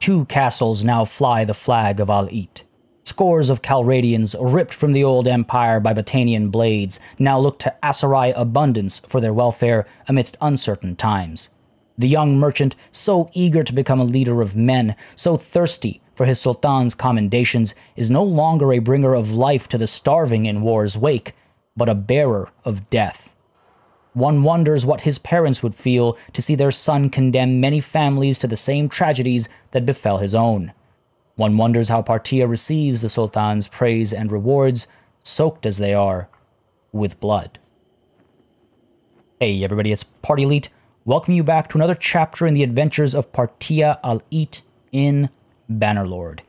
2 castles now fly the flag of Al-Eat. Scores of Calradians, ripped from the old empire by Batanian blades, now look to Aserai abundance for their welfare amidst uncertain times. The young merchant, so eager to become a leader of men, so thirsty for his sultan's commendations, is no longer a bringer of life to the starving in war's wake, but a bearer of death. One wonders what his parents would feel to see their son condemn many families to the same tragedies that befell his own. One wonders how Partia receives the sultan's praise and rewards, soaked as they are with blood. Hey everybody, it's Party Elite. Welcome you back to another chapter in the adventures of Partia Al-Eat in Bannerlord.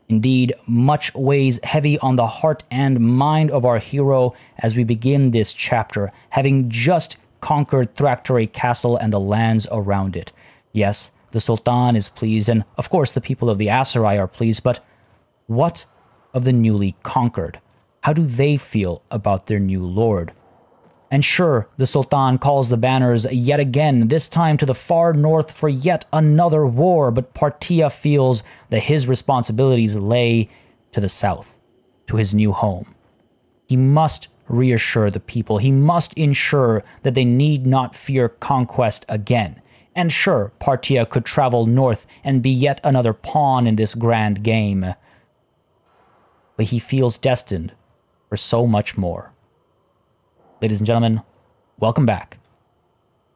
Indeed, much weighs heavy on the heart and mind of our hero as we begin this chapter, having just conquered Thractory Castle and the lands around it. Yes, the Sultan is pleased, and of course the people of the Aserai are pleased, but what of the newly conquered? How do they feel about their new lord? And sure, the Sultan calls the banners yet again, this time to the far north for yet another war, but Partia feels that his responsibilities lay to the south, to his new home. He must reassure the people. He must ensure that they need not fear conquest again. And sure, Partia could travel north and be yet another pawn in this grand game. But he feels destined for so much more. Ladies and gentlemen, welcome back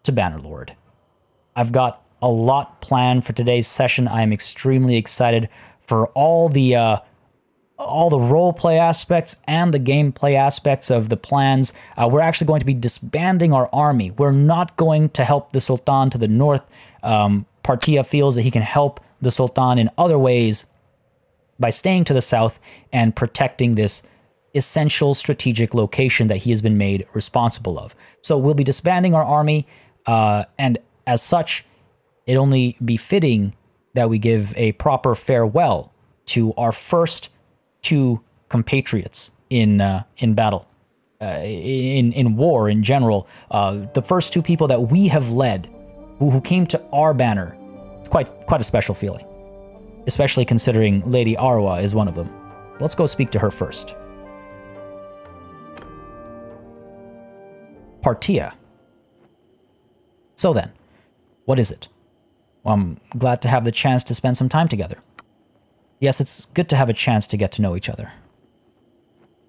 to Bannerlord. I've got a lot planned for today's session. I am extremely excited for all the roleplay aspects and the gameplay aspects of the plans. We're actually going to be disbanding our army. We're not going to help the Sultan to the north. Partia feels that he can help the Sultan in other ways by staying to the south and protecting this essential strategic location that he has been made responsible of. So we'll be disbanding our army, and as such, it only be fitting that we give a proper farewell to our first 2 compatriots in battle, in war in general. The first 2 people that we have led, who came to our banner. It's quite a special feeling, especially considering Lady Arwa is one of them. Let's go speak to her first. Partia. So then, what is it? Well, I'm glad to have the chance to spend some time together. Yes, it's good to have a chance to get to know each other.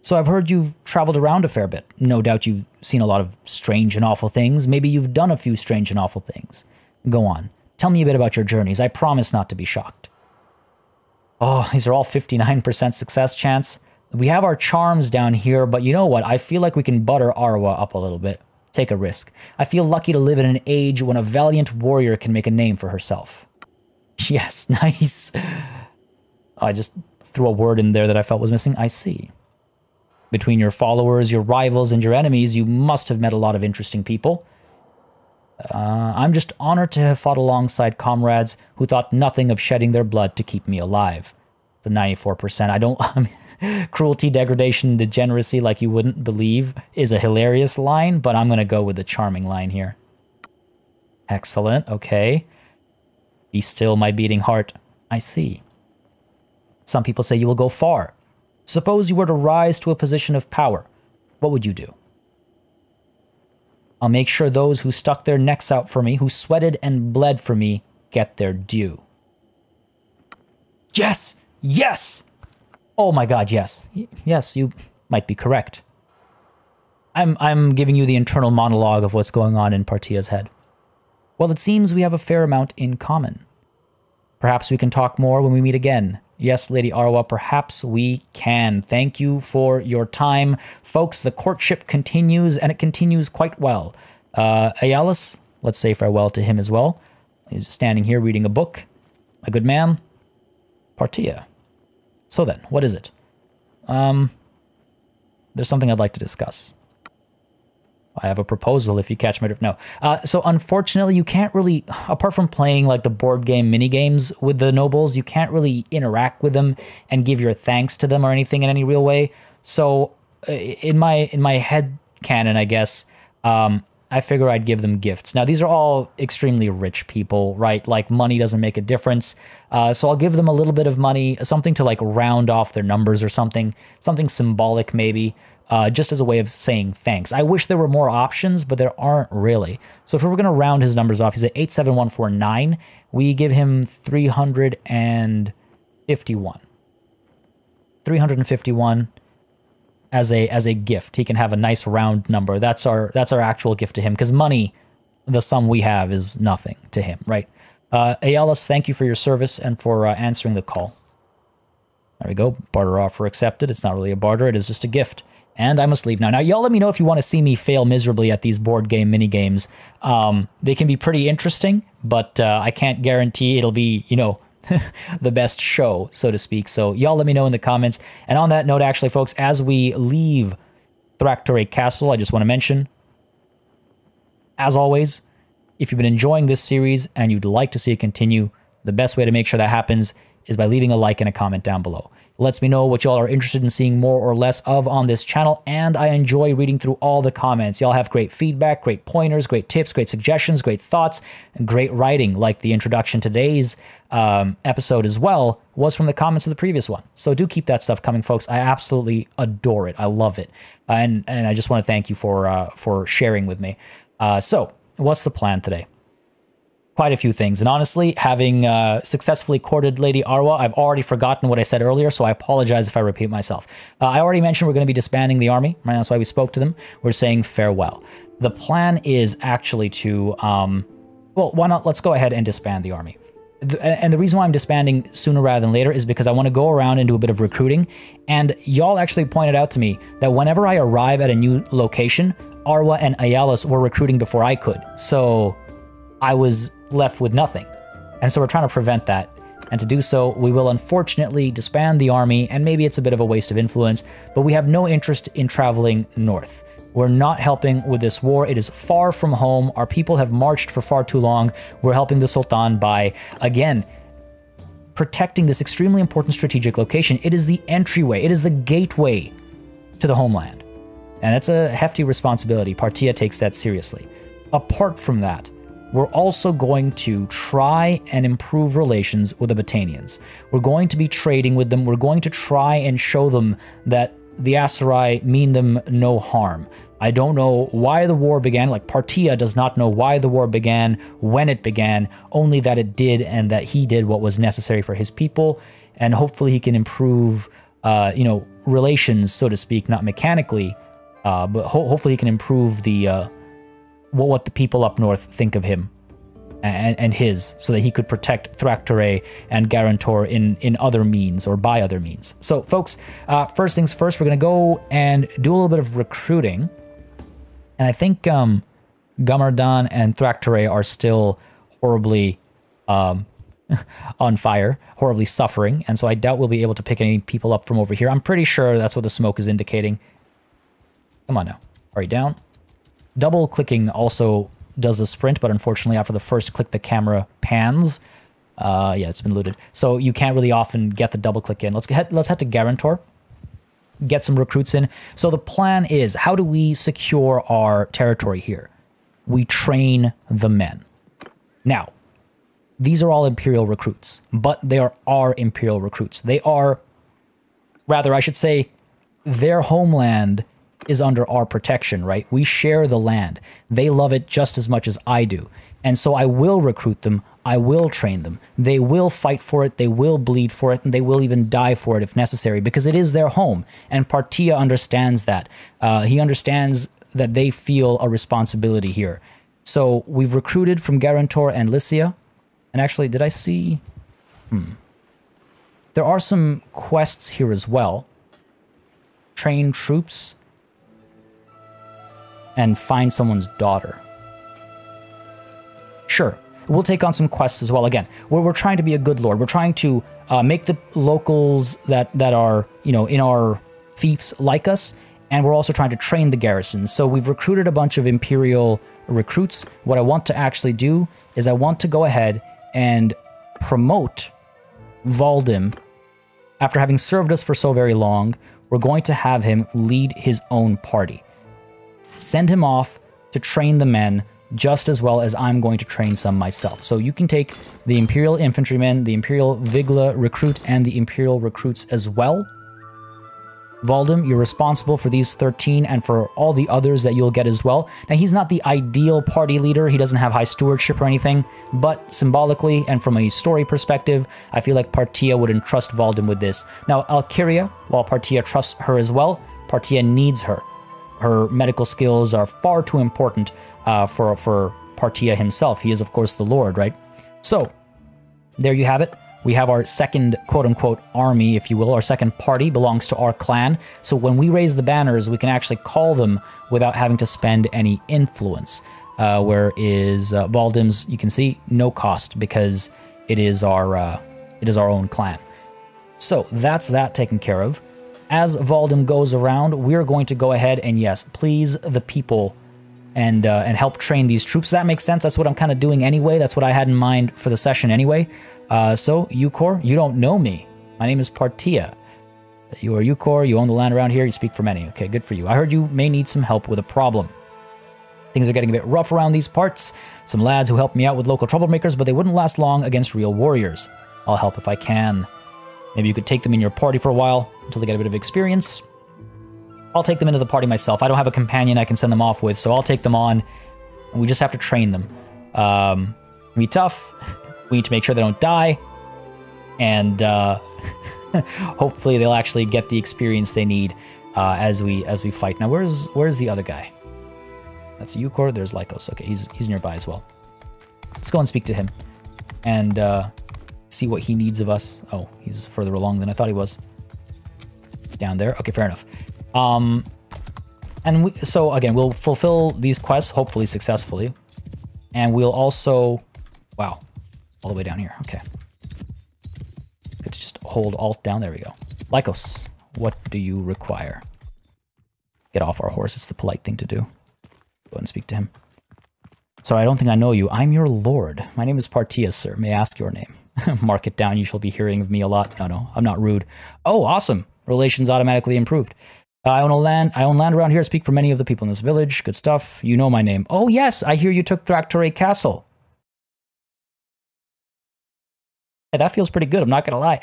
So I've heard you've traveled around a fair bit. No doubt you've seen a lot of strange and awful things. Maybe you've done a few strange and awful things. Go on. Tell me a bit about your journeys. I promise not to be shocked. Oh, these are all 59% success chance. We have our charms down here, but you know what? I feel like we can butter Arwa up a little bit. Take a risk. I feel lucky to live in an age when a valiant warrior can make a name for herself. Yes, nice. I just threw a word in there that I felt was missing. I see. Between your followers, your rivals, and your enemies, you must have met a lot of interesting people. I'm just honored to have fought alongside comrades who thought nothing of shedding their blood to keep me alive. It's a 94%. Cruelty, degradation, degeneracy like you wouldn't believe is a hilarious line, but I'm going to go with the charming line here. Excellent, okay. Be still, my beating heart. I see. Some people say you will go far. Suppose you were to rise to a position of power. What would you do? I'll make sure those who stuck their necks out for me, who sweated and bled for me, get their due. Yes! Yes! Oh my god, yes. Yes, you might be correct. I'm giving you the internal monologue of what's going on in Partia's head. Well, it seems we have a fair amount in common. Perhaps we can talk more when we meet again. Yes, Lady Arwa, perhaps we can. Thank you for your time. Folks, the courtship continues, and it continues quite well. Ayalis, let's say farewell to him as well. He's standing here reading a book. A good man. Partia. So then, what is it? There's something I'd like to discuss. I have a proposal if you catch my drift. No. So unfortunately, you can't really, apart from playing like the board game mini games with the nobles, you can't really interact with them and give your thanks to them or anything in any real way. So in my head canon, I guess, I figure I'd give them gifts. Now, these are all extremely rich people, right? Like, money doesn't make a difference. So I'll give them a little bit of money, something to, like, round off their numbers or something symbolic maybe, just as a way of saying thanks. I wish there were more options, but there aren't really. So if we were going to round his numbers off, he's at 87149. We give him 351. 351 as a gift. He can have a nice round number. That's our actual gift to him, because money, the sum we have, is nothing to him, right? Aeolus, thank you for your service and for answering the call. There we go. Barter offer accepted. It's not really a barter. It is just a gift. And I must leave now. Now, y'all let me know if you want to see me fail miserably at these board game mini-games. They can be pretty interesting, but I can't guarantee it'll be, you know, the best show, so to speak. So y'all let me know in the comments. And on that note, actually, folks, as we leave Thraktere Castle, I just want to mention, as always, if you've been enjoying this series and you'd like to see it continue, the best way to make sure that happens is by leaving a like and a comment down below. It lets me know what y'all are interested in seeing more or less of on this channel, and I enjoy reading through all the comments. Y'all have great feedback, great pointers, great tips, great suggestions, great thoughts, and great writing, like the introduction to today's episode as well was from the comments of the previous one. So do keep that stuff coming, folks. I absolutely adore it. I love it. And I just want to thank you for sharing with me. So what's the plan today? Quite a few things. And honestly, having successfully courted Lady Arwa, I've already forgotten what I said earlier, so I apologize if I repeat myself. I already mentioned we're going to be disbanding the army, right? That's why we spoke to them. We're saying farewell. The plan is actually to, well, why not? Let's go ahead and disband the army. And the reason why I'm disbanding sooner rather than later is because I want to go around and do a bit of recruiting. And y'all actually pointed out to me that whenever I arrive at a new location, Arwa and Aeolus were recruiting before I could. So I was left with nothing. And so we're trying to prevent that. And to do so, we will unfortunately disband the army, and maybe it's a bit of a waste of influence, but we have no interest in traveling north. We're not helping with this war. It is far from home. Our people have marched for far too long. We're helping the Sultan by, again, protecting this extremely important strategic location. It is the entryway. It is the gateway to the homeland. And that's a hefty responsibility. Partia takes that seriously. Apart from that, we're also going to try and improve relations with the Botanians. We're going to be trading with them. We're going to try and show them that the Aserai mean them no harm. I don't know why the war began. Like, Partia does not know why the war began, when it began, only that it did, and that he did what was necessary for his people. And hopefully he can improve, you know, relations, so to speak, not mechanically, but hopefully he can improve the what the people up north think of him and his, so that he could protect Thraktere and Garantor in other means, or by other means. So, folks, first things first, we're going to go and do a little bit of recruiting. And I think Gamardan and Thraktere are still horribly on fire, horribly suffering, and so I doubt we'll be able to pick any people up from over here. I'm pretty sure that's what the smoke is indicating. Come on now. Are you down? Double clicking also does the sprint, but unfortunately after the first click the camera pans. Yeah, it's been looted. So you can't really often get the double click in. Let's head to Garantor. Get some recruits in. So the plan is, how do we secure our territory here? We train the men. Now, these are all Imperial recruits, but they are our Imperial recruits. They are, rather, I should say, their homeland is under our protection, right? We share the land. They love it just as much as I do. And so I will recruit them. I will train them. They will fight for it. They will bleed for it. And they will even die for it if necessary, because it is their home. And Partia understands that. He understands that they feel a responsibility here. So we've recruited from Garantor and Lycia. And actually, did I see? There are some quests here as well. Train troops and find someone's daughter. Sure, we'll take on some quests as well. Again, we're trying to be a good lord. We're trying to make the locals that are, you know, in our fiefs like us, and we're also trying to train the garrison. So we've recruited a bunch of Imperial recruits. What I want to actually do is I want to go ahead and promote Valdim. After having served us for so very long, we're going to have him lead his own party. Send him off to train the men just as well as I'm going to train some myself. So you can take the Imperial Infantrymen, the Imperial Vigla Recruit, and the Imperial Recruits as well. Valdem, you're responsible for these 13 and for all the others that you'll get as well. Now, he's not the ideal party leader. He doesn't have high stewardship or anything, but symbolically and from a story perspective, I feel like Partia would entrust Valdem with this. Now, Alkyria, while Partia trusts her as well, Partia needs her. Her medical skills are far too important for Partia himself. He is, of course, the Lord, right? So, there you have it. We have our second quote-unquote army, if you will. Our second party belongs to our clan. So when we raise the banners, we can actually call them without having to spend any influence. Whereas Valdem's, you can see, no cost because it is our own clan. So that's that taken care of. As Valdem goes around, we're going to go ahead and, yes, please the people and help train these troops. That makes sense. That's what I'm kind of doing anyway. That's what I had in mind for the session anyway. So, Eucor, you don't know me. My name is Partia. You are Eucor, you own the land around here, you speak for many. Okay, good for you. I heard you may need some help with a problem. Things are getting a bit rough around these parts. Some lads who helped me out with local troublemakers, but they wouldn't last long against real warriors. I'll help if I can. Maybe you could take them in your party for a while, until they get a bit of experience. I'll take them into the party myself. I don't have a companion I can send them off with, so I'll take them on, and we just have to train them. It'll be tough. We need to make sure they don't die, and hopefully they'll actually get the experience they need as we fight. Now, where's the other guy? That's Eucor. There's Lycos. Okay, he's nearby as well. Let's go and speak to him and see what he needs of us. Oh, he's further along than I thought he was. Down there. Okay, fair enough. So again, we'll fulfill these quests hopefully successfully, and we'll also, wow. All the way down here. Okay. Good to just hold Alt down. There we go. Lycos, what do you require? Get off our horse. It's the polite thing to do. Go ahead and speak to him. Sorry, I don't think I know you. I'm your lord. My name is Partia, sir. May I ask your name? Mark it down. You shall be hearing of me a lot. No, I'm not rude. Oh, awesome. Relations automatically improved. I own land around here. Speak for many of the people in this village. Good stuff. You know my name. Oh, yes. I hear you took Thrak'Torre Castle. Hey, that feels pretty good, I'm not gonna lie.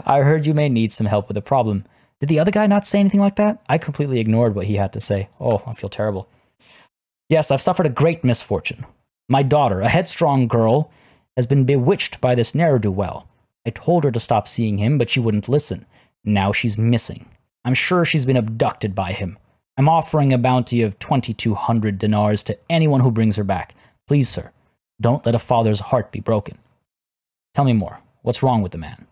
I heard you may need some help with a problem. Did the other guy not say anything like that? I completely ignored what he had to say. Oh, I feel terrible. Yes, I've suffered a great misfortune. My daughter, a headstrong girl, has been bewitched by this ne'er-do-well. I told her to stop seeing him, but she wouldn't listen. Now she's missing. I'm sure she's been abducted by him. I'm offering a bounty of 2,200 dinars to anyone who brings her back. Please, sir, don't let a father's heart be broken. Tell me more. What's wrong with the man?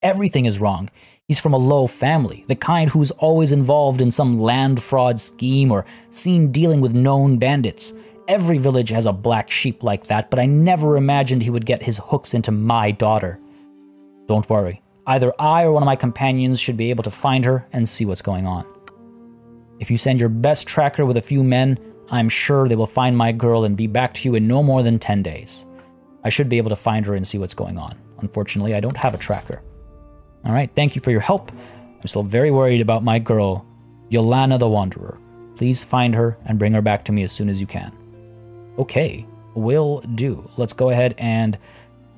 Everything is wrong. He's from a low family, the kind who's always involved in some land fraud scheme or seen dealing with known bandits. Every village has a black sheep like that, but I never imagined he would get his hooks into my daughter. Don't worry. Either I or one of my companions should be able to find her and see what's going on. If you send your best tracker with a few men, I'm sure they will find my girl and be back to you in no more than 10 days. I should be able to find her and see what's going on. Unfortunately, I don't have a tracker. All right, thank you for your help. I'm still very worried about my girl, Yolana the Wanderer. Please find her and bring her back to me as soon as you can. Okay, will do. Let's go ahead and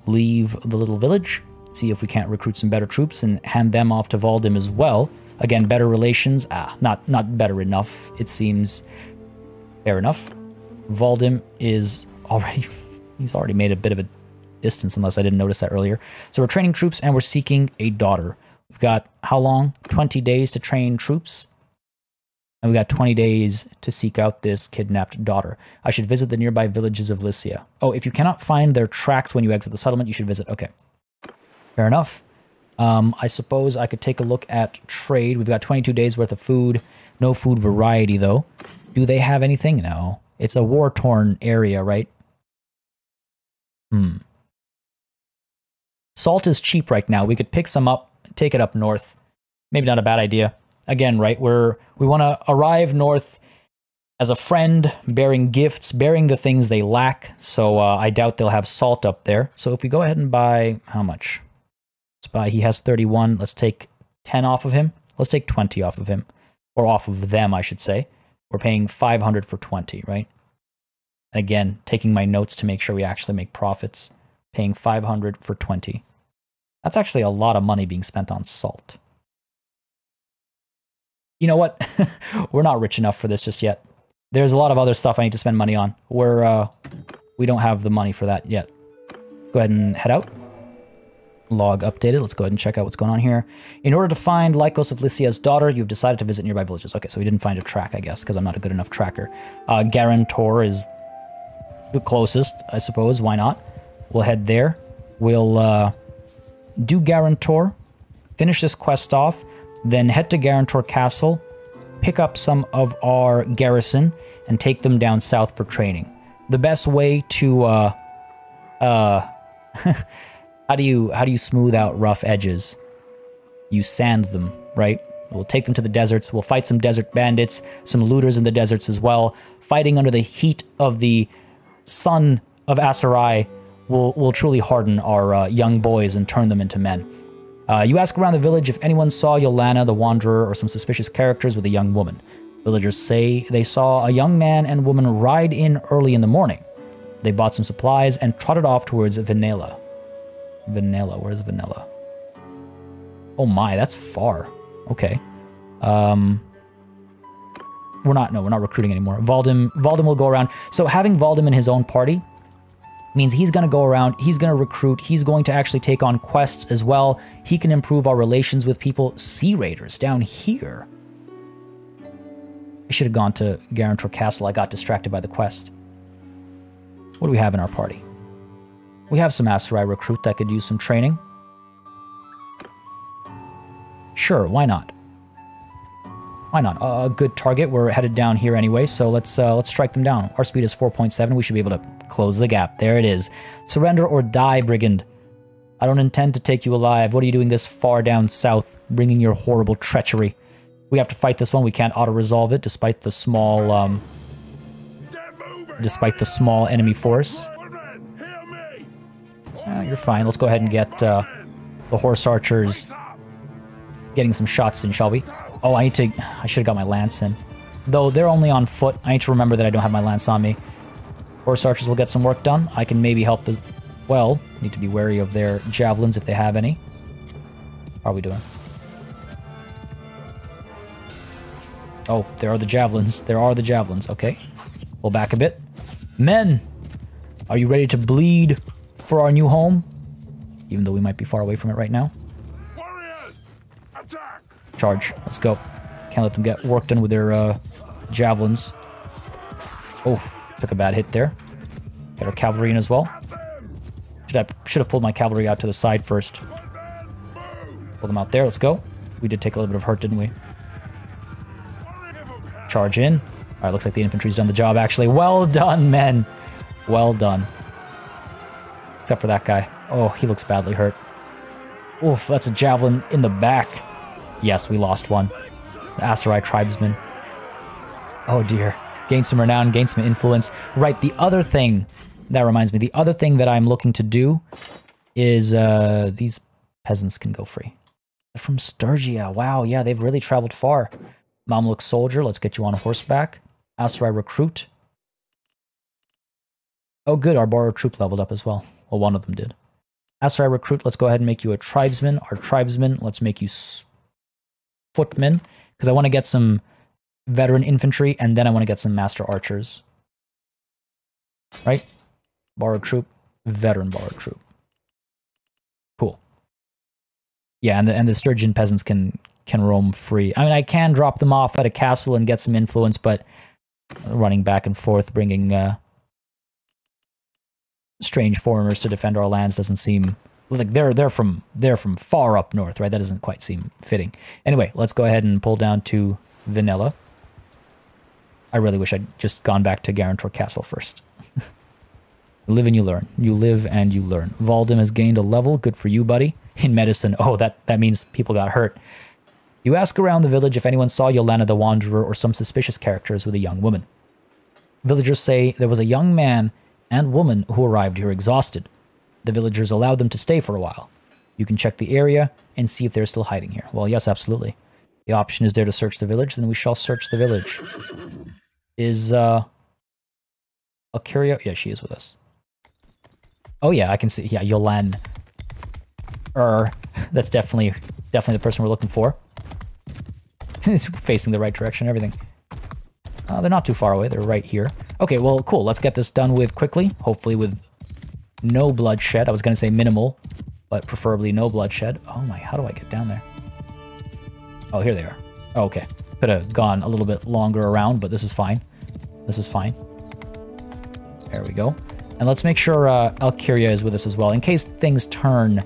leave the little village, see if we can't recruit some better troops and hand them off to Valdem as well. Again, better relations. Not better enough, it seems. Fair enough. Valdem is already... He's already made a bit of a distance, unless I didn't notice that earlier. So we're training troops, and we're seeking a daughter. We've got, how long? 20 days to train troops? And we got 20 days to seek out this kidnapped daughter. I should visit the nearby villages of Lycia. Oh, if you cannot find their tracks when you exit the settlement, you should visit. Okay. Fair enough. I suppose I could take a look at trade. We've got 22 days worth of food. No food variety, though. Do they have anything? No. It's a war-torn area, right? Salt is cheap right now. We could pick some up, take it up north. Maybe not a bad idea. Again, right, we want to arrive north as a friend, bearing gifts, bearing the things they lack. So I doubt they'll have salt up there. So if we go ahead and buy, how much? Let's buy, he has 31. Let's take 10 off of him. Let's take 20 off of him. Or off of them, I should say. We're paying 500 for 20, right? And again, taking my notes to make sure we actually make profits. Paying 500 for 20. That's actually a lot of money being spent on salt. You know what? We're not rich enough for this just yet. There's a lot of other stuff I need to spend money on. We don't have the money for that yet. Go ahead and head out. Log updated. Let's go ahead and check out what's going on here. In order to find Lycos of Lycia's daughter, you've decided to visit nearby villages. Okay, so we didn't find a track, I guess, because I'm not a good enough tracker. Guarantor is the closest, I suppose. Why not? We'll head there. We'll do Guarantor, finish this quest off, then head to Guarantor Castle, pick up some of our garrison, and take them down south for training. The best way to how do you smooth out rough edges? You sand them, right? We'll take them to the deserts. We'll fight some desert bandits, some looters in the deserts as well. Fighting under the heat of the sun of Aserai will truly harden our young boys and turn them into men. You ask around the village if anyone saw Yolana the Wanderer or some suspicious characters with a young woman. Villagers say they saw a young man and woman ride in early in the morning. They bought some supplies and trotted off towards Vanilla. Vanilla, where's Vanilla? Oh my, that's far. Okay. We're not recruiting anymore. Valdim will go around. So having Valdim in his own party means he's going to go around, he's going to recruit, he's going to actually take on quests as well. He can improve our relations with people. Sea Raiders down here. I should have gone to Guarantor Castle. I got distracted by the quest. What do we have in our party? We have some Aserai recruit that could use some training. Sure, why not? Why not? A good target. We're headed down here anyway, so let's strike them down. Our speed is 4.7. We should be able to close the gap. There it is. Surrender or die, brigand. I don't intend to take you alive. What are you doing this far down south, bringing your horrible treachery? We have to fight this one. We can't auto-resolve it, despite the small enemy force. You're fine. Let's go ahead and get the horse archers getting some shots in, shall we? Oh, I should have got my lance in. Though they're only on foot, I need to remember that I don't have my lance on me. Horse archers will get some work done. I can maybe help as well. Need to be wary of their javelins if they have any. How are we doing? Oh, there are the javelins. There are the javelins. Okay. Pull back a bit. Men! Are you ready to bleed for our new home? Even though we might be far away from it right now. Warriors, attack! Charge. Let's go. Can't let them get work done with their javelins. Oof. Took a bad hit there. Got our cavalry in as well. Should have pulled my cavalry out to the side first. Pull them out there. Let's go. We did take a little bit of hurt, didn't we? Charge in. Alright, looks like the infantry's done the job, actually. Well done, men! Well done. Except for that guy. Oh, he looks badly hurt. Oof, that's a javelin in the back. Yes, we lost one. The Aserai tribesman. Oh dear. Gain some renown, gain some influence. Right, the other thing, that reminds me, the other thing that I'm looking to do is, these peasants can go free. They're from Sturgia. Wow, yeah, they've really traveled far. Mamluk soldier, let's get you on horseback. Aserai recruit. Oh good, our borrowed troop leveled up as well. Well, one of them did. Aserai recruit, let's go ahead and make you a tribesman. Our tribesman, let's make you footmen, because I want to get some veteran infantry, and then I want to get some master archers. Right? Borrowed troop, veteran borrowed troop. Cool. Yeah, and the Sturgian peasants can roam free. I mean, I can drop them off at a castle and get some influence, but running back and forth, bringing strange foreigners to defend our lands doesn't seem like they're from far up north, right? That doesn't quite seem fitting. Anyway, let's go ahead and pull down to Vanilla. I really wish I'd just gone back to Guarantor Castle first. You live and you learn. You live and you learn. Valdim has gained a level. Good for you, buddy. In medicine. Oh, that means people got hurt. You ask around the village if anyone saw Yolana the Wanderer or some suspicious characters with a young woman. Villagers say there was a young man and woman who arrived here exhausted. The villagers allowed them to stay for a while. You can check the area and see if they're still hiding here. Well, yes, absolutely. The option is there to search the village, then we shall search the village. Is, Alcuria? Yeah, she is with us. Oh yeah, I can see. Yeah, Yolan. That's definitely the person we're looking for. It's facing the right direction, everything. They're not too far away. They're right here. Okay, well, cool. Let's get this done with quickly. Hopefully with no bloodshed. I was going to say minimal, but preferably no bloodshed. Oh my, how do I get down there? Oh, here they are. Oh, okay. Could have gone a little bit longer around, but this is fine. This is fine. There we go. And let's make sure Alcuria is with us as well, in case things turn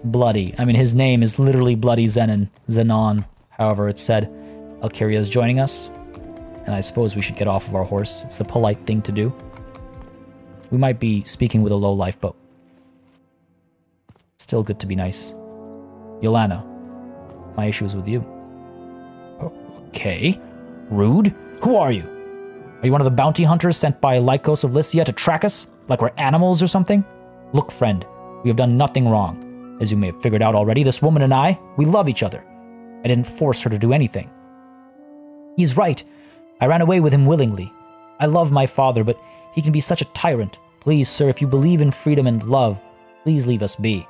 bloody. I mean, his name is literally Bloody Zenon, however it's said. Alcuria is joining us, and I suppose we should get off of our horse. It's the polite thing to do. We might be speaking with a lowlife, but still good to be nice. Yolana, my issue is with you. Okay. Rude. Who are you? Are you one of the bounty hunters sent by Lycos of Lycia to track us? Like we're animals or something? Look, friend, we have done nothing wrong. As you may have figured out already, this woman and I, we love each other. I didn't force her to do anything. He's right. I ran away with him willingly. I love my father, but he can be such a tyrant. Please, sir, if you believe in freedom and love, please leave us be.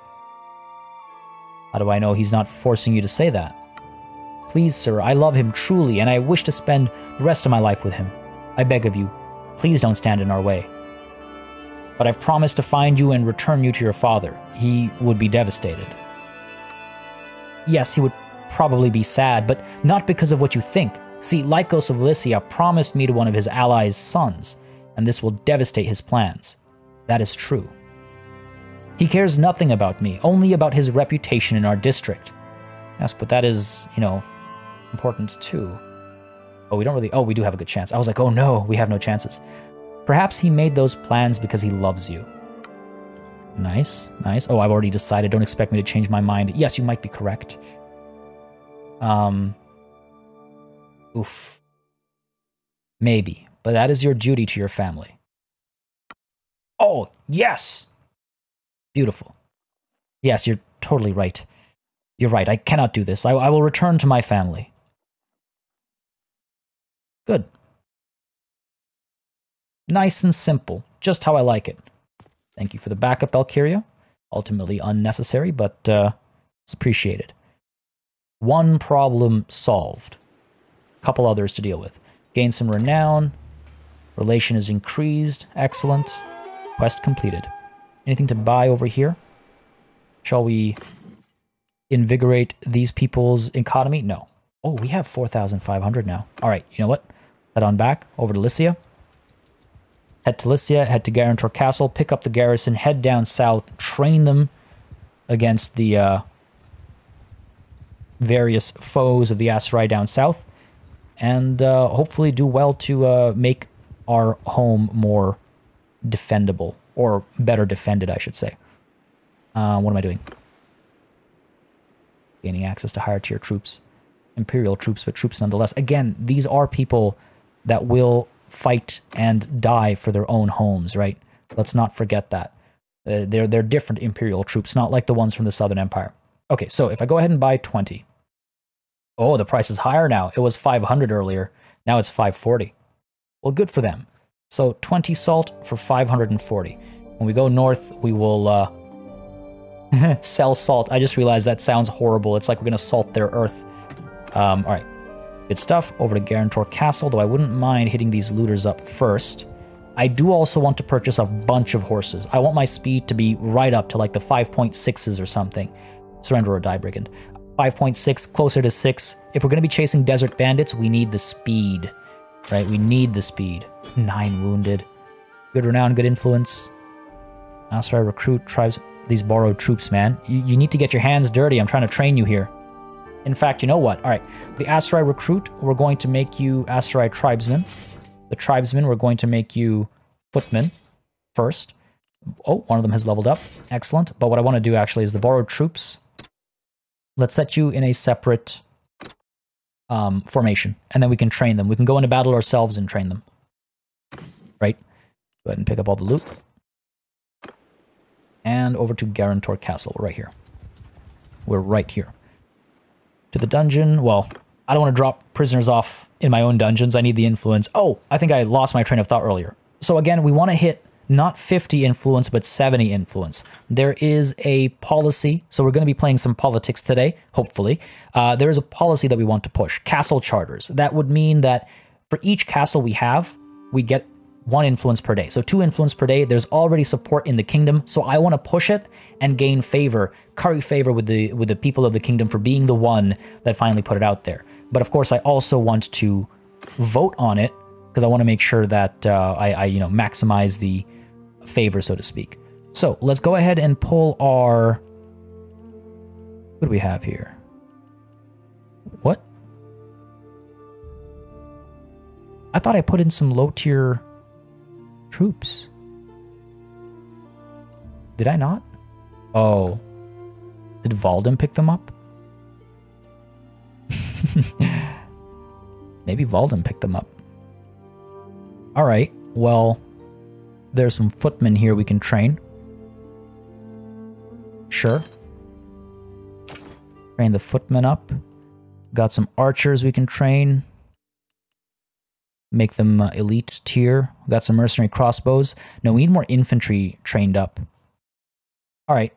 How do I know he's not forcing you to say that? Please, sir, I love him truly, and I wish to spend the rest of my life with him. I beg of you, please don't stand in our way. But I've promised to find you and return you to your father. He would be devastated. Yes, he would probably be sad, but not because of what you think. See, Lycos of Lycia promised me to one of his allies' sons, and this will devastate his plans. That is true. He cares nothing about me, only about his reputation in our district. Yes, but that is, you know, important too. Oh, we don't really... Oh, we do have a good chance. I was like, oh no, we have no chances. Perhaps he made those plans because he loves you. Nice, nice. Oh, I've already decided. Don't expect me to change my mind. Yes, you might be correct. Oof. Maybe, but that is your duty to your family. Oh, yes! Beautiful. Yes, you're totally right. You're right, I cannot do this. I will return to my family. Good. Nice and simple, just how I like it. Thank you for the backup, Alcuria. Ultimately unnecessary, but it's appreciated. One problem solved. A couple others to deal with. Gain some renown. Relation is increased. Excellent. Quest completed. Anything to buy over here? Shall we invigorate these people's economy? No. Oh, we have 4,500 now. Alright, you know what? Head on back over to Lycia. Head to Lycia, head to Guarantor Castle, pick up the garrison, head down south, train them against the various foes of the Aserai down south, and hopefully do well to make our home more defendable, or better defended, I should say. What am I doing? Gaining access to higher tier troops. Imperial troops, but troops nonetheless. Again, these are people that will fight and die for their own homes, right? Let's not forget that. They're different Imperial troops, not like the ones from the Southern Empire. Okay, so if I go ahead and buy 20. Oh, the price is higher now. It was 500 earlier. Now it's 540. Well, good for them. So 20 salt for 540. When we go north, we will sell salt. I just realized that sounds horrible. It's like we're going to salt their earth. All right. Good stuff. Over to Guarantor Castle, though I wouldn't mind hitting these looters up first. I do also want to purchase a bunch of horses. I want my speed to be right up to like the 5.6s or something. Surrender or die, brigand. 5.6, closer to 6. If we're going to be chasing desert bandits, we need the speed. Right? We need the speed. 9 wounded. Good renown, good influence. Aserai recruit tribes. These borrowed troops, man. You need to get your hands dirty. I'm trying to train you here. In fact, you know what? All right, the Aserai recruit, we're going to make you Aserai tribesmen. The tribesmen, we're going to make you footmen first. Oh, one of them has leveled up. Excellent. But what I want to do actually is the borrowed troops. Let's set you in a separate formation, and then we can train them. We can go into battle ourselves and train them. Right? Go ahead and pick up all the loot. And over to Guarantor Castle, right here. We're right here. To the dungeon. Well, I don't want to drop prisoners off in my own dungeons. I need the influence. Oh, I think I lost my train of thought earlier. So again, we want to hit not 50 influence, but 70 influence. There is a policy, so we're going to be playing some politics today, hopefully. There is a policy that we want to push, castle charters. That would mean that for each castle we have, we get 1 influence per day. So 2 influence per day. There's already support in the kingdom, so I want to push it and gain favor, curry favor with the people of the kingdom for being the one that finally put it out there. But of course, I also want to vote on it because I want to make sure that I maximize the favor, so to speak. So let's go ahead and pull our... What do we have here? What? I thought I put in some low-tier troops. Did I not? Oh. Did Valdem pick them up? Maybe Valdem picked them up. Alright, well, there's some footmen here we can train. Sure. Train the footmen up. Got some archers we can train. Make them elite tier. Got some mercenary crossbows. No, we need more infantry trained up. Alright.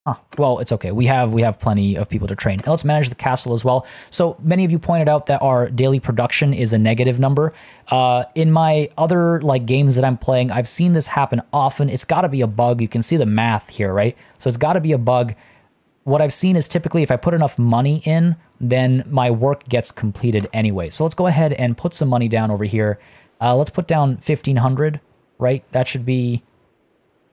Huh. Well, it's okay. We have plenty of people to train. And let's manage the castle as well. So many of you pointed out that our daily production is a negative number. In my other games that I'm playing, I've seen this happen often. It's got to be a bug. You can see the math here, right? So it's got to be a bug. What I've seen is typically if I put enough money in, then my work gets completed anyway. So let's go ahead and put some money down over here. Let's put down 1,500, right? That should be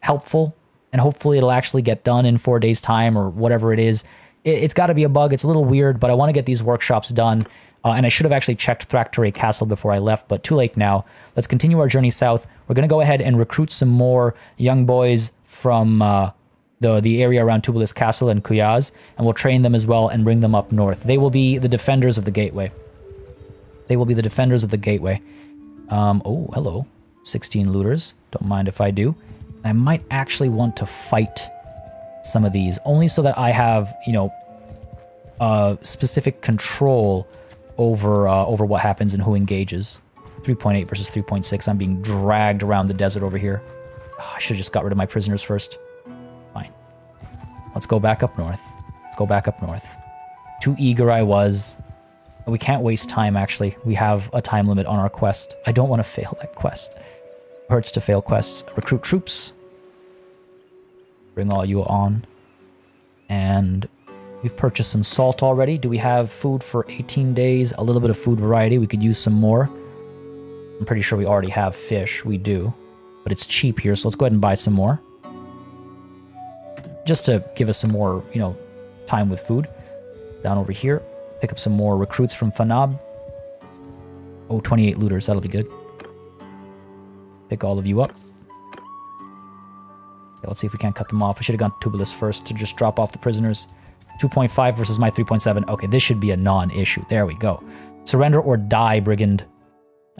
helpful. And hopefully it'll actually get done in 4 days' time or whatever it is. It's got to be a bug. It's a little weird, but I want to get these workshops done. And I should have actually checked Thraktere Castle before I left, but too late now. Let's continue our journey south. We're going to go ahead and recruit some more young boys from the area around Tubulis Castle and Kuyaz, and we'll train them as well and bring them up north. They will be the defenders of the gateway. They will be the defenders of the gateway. Oh, hello. 16 looters. Don't mind if I do. I might actually want to fight some of these, only so that I have, specific control over what happens and who engages. 3.8 versus 3.6. I'm being dragged around the desert over here. Oh, I should have just got rid of my prisoners first. Fine. Let's go back up north. Let's go back up north. Too eager I was. We can't waste time, actually. We have a time limit on our quest. I don't want to fail that quest. Hurts to fail quests. Recruit troops. Bring all you on. And we've purchased some salt already. Do we have food for 18 days? A little bit of food variety. We could use some more. I'm pretty sure we already have fish. We do. But it's cheap here, so let's go ahead and buy some more. Just to give us some more, time with food. Down over here. Pick up some more recruits from Fanab. Oh, 28 looters. That'll be good. Pick all of you up. Okay, let's see if we can't cut them off. I should have gone to Tubulis first to just drop off the prisoners. 2.5 versus my 3.7. Okay, this should be a non-issue. There we go. Surrender or die, brigand.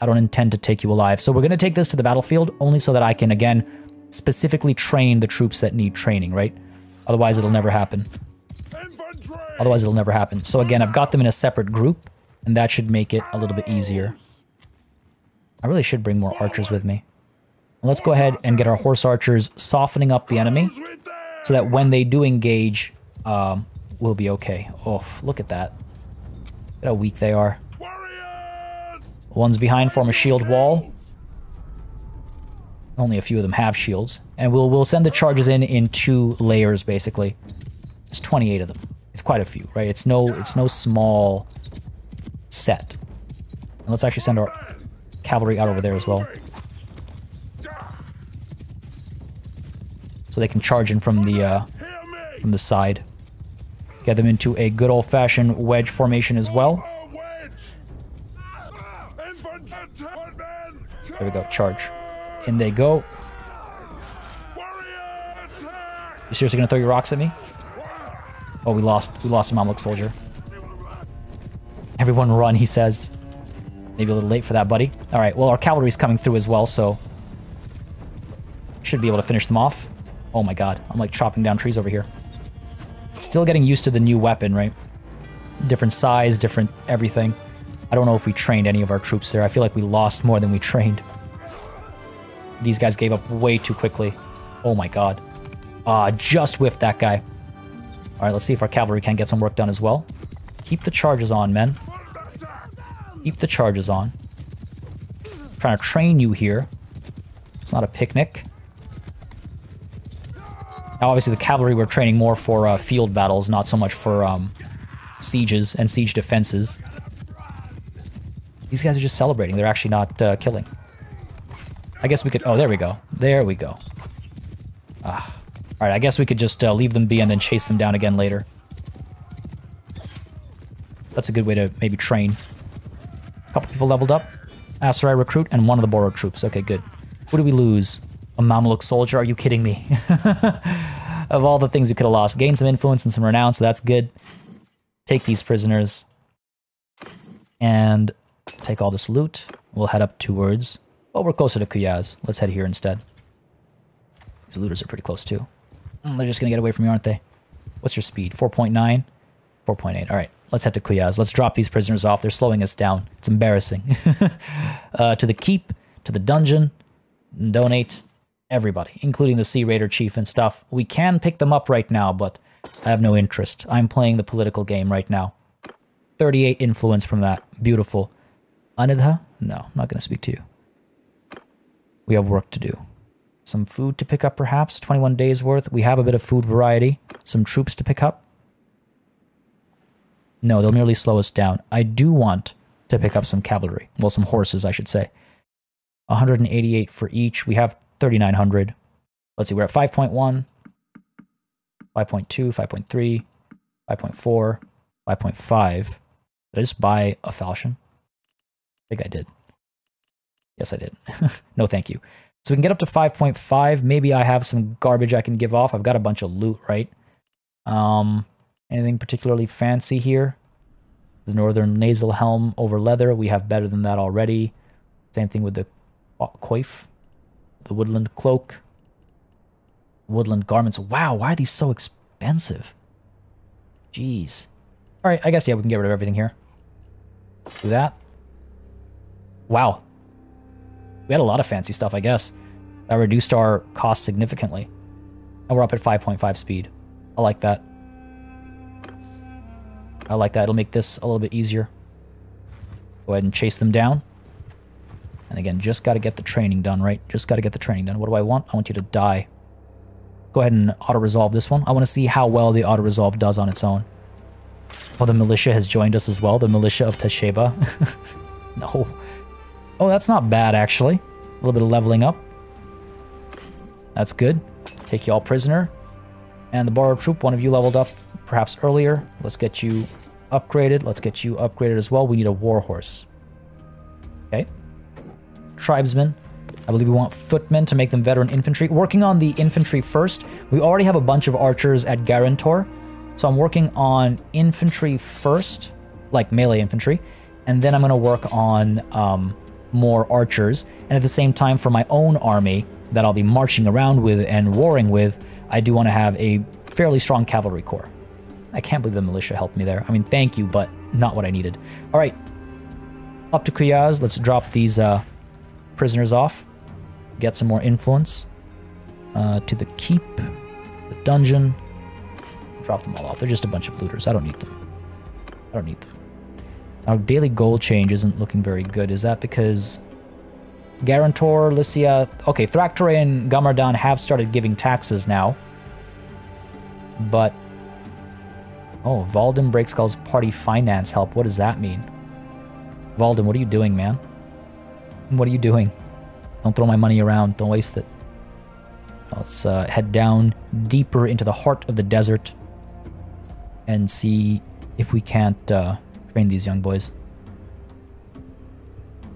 I don't intend to take you alive. So we're going to take this to the battlefield only so that I can, again, specifically train the troops that need training, right? Otherwise, it'll never happen. Otherwise, it'll never happen. So again, I've got them in a separate group, and that should make it a little bit easier. I really should bring more archers with me. Let's go ahead and get our horse archers softening up the enemy so that when they do engage, we'll be okay. Oh, look at that. Look at how weak they are. One's behind, form a shield wall. Only a few of them have shields. And we'll send the charges in 2 layers, basically. There's 28 of them. It's quite a few, right? It's no small set. And let's actually send our cavalry out over there as well. So they can charge in from the side. Get them into a good old-fashioned wedge formation as well. There we go, charge. In they go. You seriously gonna throw your rocks at me? Oh, we lost a Mamluk soldier. Everyone run, he says. Maybe a little late for that, buddy. Alright, well, our cavalry's coming through as well, so should be able to finish them off. Oh my god, I'm like chopping down trees over here. Still getting used to the new weapon, right? Different size, different everything. I don't know if we trained any of our troops there. I feel like we lost more than we trained. These guys gave up way too quickly. Oh my god. Just whiffed that guy. Alright, let's see if our cavalry can get some work done as well. Keep the charges on, men. Keep the charges on. I'm trying to train you here. It's not a picnic. Now, obviously, the cavalry we're training more for field battles, not so much for sieges and siege defenses. These guys are just celebrating. They're actually not killing. I guess we could... Oh, there we go. There we go. Alright, I guess we could just leave them be and then chase them down again later. That's a good way to maybe train. A couple people leveled up. Aserai recruit and one of the borrowed troops. Okay, good. Who do we lose? A Mamluk soldier? Are you kidding me? Of all the things we could have lost. Gain some influence and some renown, so that's good. Take these prisoners. And take all this loot. We'll head up towards... Oh, we're closer to Kuyaz. Let's head here instead. These looters are pretty close too. They're just gonna get away from you, aren't they? What's your speed? 4.9? 4.8. Alright, let's head to Kuyaz. Let's drop these prisoners off. They're slowing us down. It's embarrassing. To the keep, to the dungeon, donate, everybody, including the Sea Raider chief and stuff. We can pick them up right now, but I have no interest. I'm playing the political game right now. 38 influence from that. Beautiful. Anidha? No, I'm not gonna speak to you. We have work to do. Some food to pick up, perhaps. 21 days worth. We have a bit of food variety. Some troops to pick up. No, they'll merely slow us down. I do want to pick up some cavalry. Well, some horses, I should say. 188 for each. We have 3,900. Let's see, we're at 5.1, 5.2, 5.3, 5.4, 5.5. Did I just buy a falchion? I think I did. Yes, I did. No, thank you. So we can get up to 5.5. Maybe I have some garbage I can give off. I've got a bunch of loot, right? Anything particularly fancy here? The Northern Nasal Helm over leather. We have better than that already. Same thing with the coif. The Woodland Cloak. Woodland Garments. Wow, why are these so expensive? Jeez. Alright, I guess, yeah, we can get rid of everything here. Do that. Wow. We had a lot of fancy stuff, I guess. That reduced our cost significantly. And we're up at 5.5 speed. I like that. I like that. It'll make this a little bit easier. Go ahead and chase them down. And again, just got to get the training done, right? Just got to get the training done. What do I want? I want you to die. Go ahead and auto-resolve this one. I want to see how well the auto-resolve does on its own. Oh, the militia has joined us as well. The militia of Tesheba. No. Oh, that's not bad, actually. A little bit of leveling up. That's good. Take you all prisoner. And the borrowed troop, one of you leveled up perhaps earlier. Let's get you upgraded. Let's get you upgraded as well. We need a war horse. Okay. Tribesmen. I believe we want footmen to make them veteran infantry. Working on the infantry first. We already have a bunch of archers at Garantor. So I'm working on infantry first. Like melee infantry. And then I'm going to work on more archers. And at the same time, for my own army that I'll be marching around with and warring with, I do want to have a fairly strong cavalry corps. I can't believe the militia helped me there. I mean, thank you, but not what I needed. All right, up to Kuyaz. Let's drop these prisoners off. Get some more influence. To the keep, the dungeon. Drop them all off. They're just a bunch of looters. I don't need them. I don't need them. Now, daily gold change isn't looking very good. Is that because Garantor, Lycia... Okay, Thraktere and Gamardan have started giving taxes now. But... Oh, Valden Breakskull's party finance help. What does that mean? Valden, what are you doing, man? What are you doing? Don't throw my money around. Don't waste it. Let's head down deeper into the heart of the desert and see if we can't train these young boys.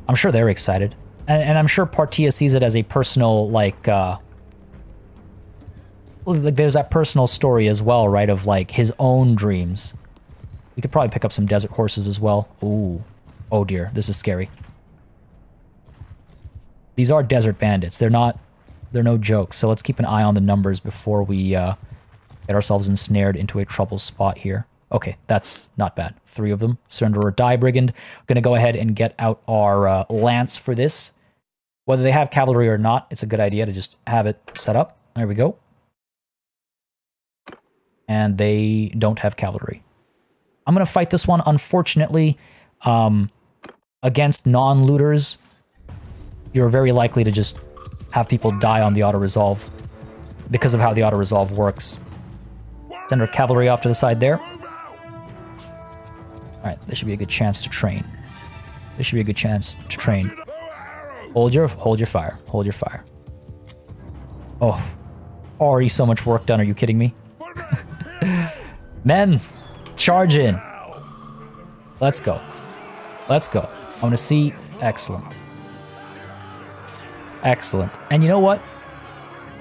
I'm sure they're excited. And I'm sure Partia sees it as a personal, like there's that personal story as well, right, of, like, his own dreams. We could probably pick up some desert horses as well. Ooh. Oh, dear. This is scary. These are desert bandits. They're no jokes, so let's keep an eye on the numbers before we get ourselves ensnared into a trouble spot here. Okay, that's not bad. 3 of them. Surrender or die, Brigand. Going to go ahead and get out our lance for this. Whether they have cavalry or not, it's a good idea to just have it set up. There we go. And they don't have cavalry. I'm going to fight this one. Unfortunately, against non-looters, you're very likely to just have people die on the auto-resolve because of how the auto-resolve works. Send our cavalry off to the side there. Alright, this should be a good chance to train. This should be a good chance to train. Hold your fire. Hold your fire. Oh, already so much work done. Are you kidding me? Men, charge in. Let's go. Let's go. I want to see. Excellent. Excellent. And you know what?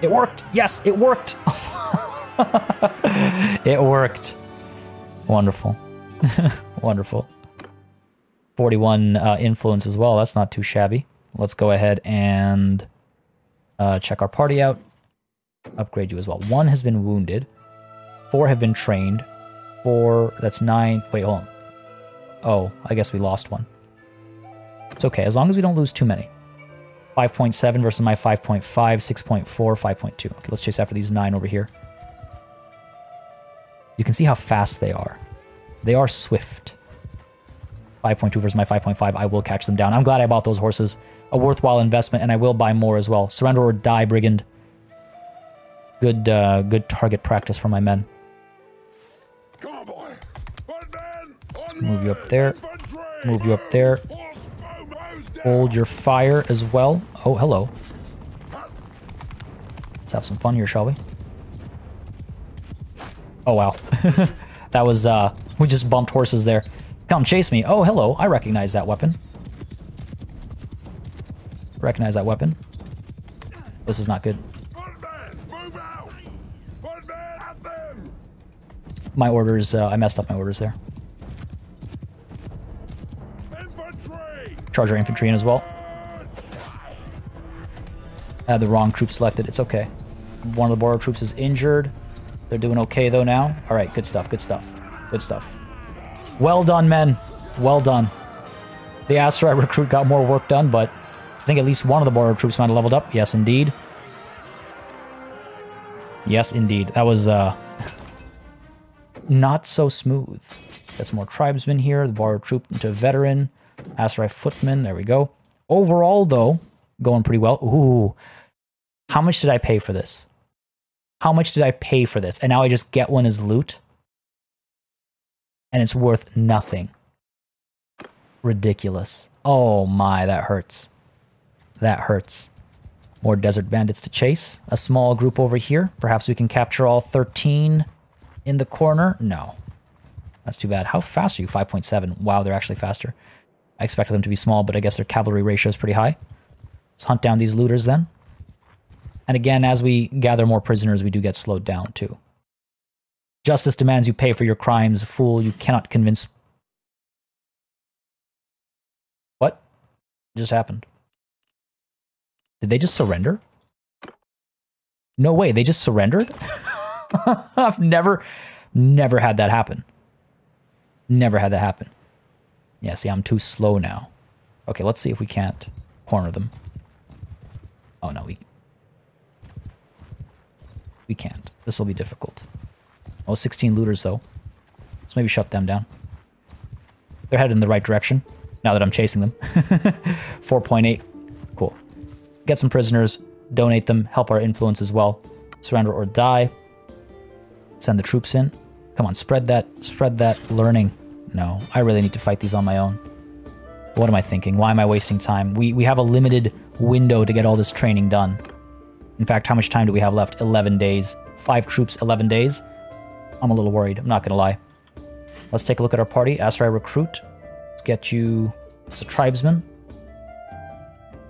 It worked. Yes, it worked. It worked. Wonderful. Wonderful. 41 influence as well. That's not too shabby. Let's go ahead and check our party out. Upgrade you as well. 1 has been wounded. 4 have been trained. 4, that's 9. Wait, hold on. Oh, I guess we lost 1. It's okay, as long as we don't lose too many. 5.7 versus my 5.5, 6.4, 5.2. Okay, let's chase after these 9 over here. You can see how fast they are. They are swift. 5.2 versus my 5.5. I will catch them down. I'm glad I bought those horses. A worthwhile investment, and I will buy more as well. Surrender or die, Brigand. Good, good target practice for my men. Come on, boy. Let's move you up there. Move you up there. Hold your fire as well. Oh, hello. Let's have some fun here, shall we? Oh, wow. That was, we just bumped horses there. Come chase me. Oh, hello. I recognize that weapon. Recognize that weapon. This is not good. My orders, I messed up my orders there. Charge our infantry in as well. I had the wrong troop selected. It's okay. One of the border troops is injured. They're doing okay though now. All right, good stuff, good stuff, good stuff. Well done, men. Well done. The Aserai recruit got more work done, but I think at least one of the border troops might have leveled up. Yes, indeed. Yes, indeed. That was not so smooth. Got some more tribesmen here. The border troop into veteran. Aserai footman. There we go. Overall, though, going pretty well. Ooh. How much did I pay for this? How much did I pay for this? And now I just get one as loot? And it's worth nothing. Ridiculous. Oh my, that hurts. That hurts. More desert bandits to chase. A small group over here. Perhaps we can capture all 13 in the corner. No. That's too bad. How fast are you? 5.7. Wow, they're actually faster. I expected them to be small, but I guess their cavalry ratio is pretty high. Let's hunt down these looters then. And again, as we gather more prisoners, we do get slowed down too. Justice demands you pay for your crimes. Fool, you cannot convince... What just happened? Did they just surrender? No way, they just surrendered? I've never had that happen. Never had that happen. Yeah, see, I'm too slow now. Okay, let's see if we can't corner them. Oh, no, we can't. This will be difficult. Oh, 16 looters, though. Let's maybe shut them down. They're headed in the right direction, now that I'm chasing them. 4.8. Cool. Get some prisoners, donate them, help our influence as well. Surrender or die. Send the troops in. Come on, spread that learning. No, I really need to fight these on my own. What am I thinking? Why am I wasting time? We have a limited window to get all this training done. In fact, how much time do we have left? 11 days. 5 troops, 11 days. I'm a little worried, I'm not gonna lie. Let's take a look at our party. Aserai recruit. Let's get you as a tribesman.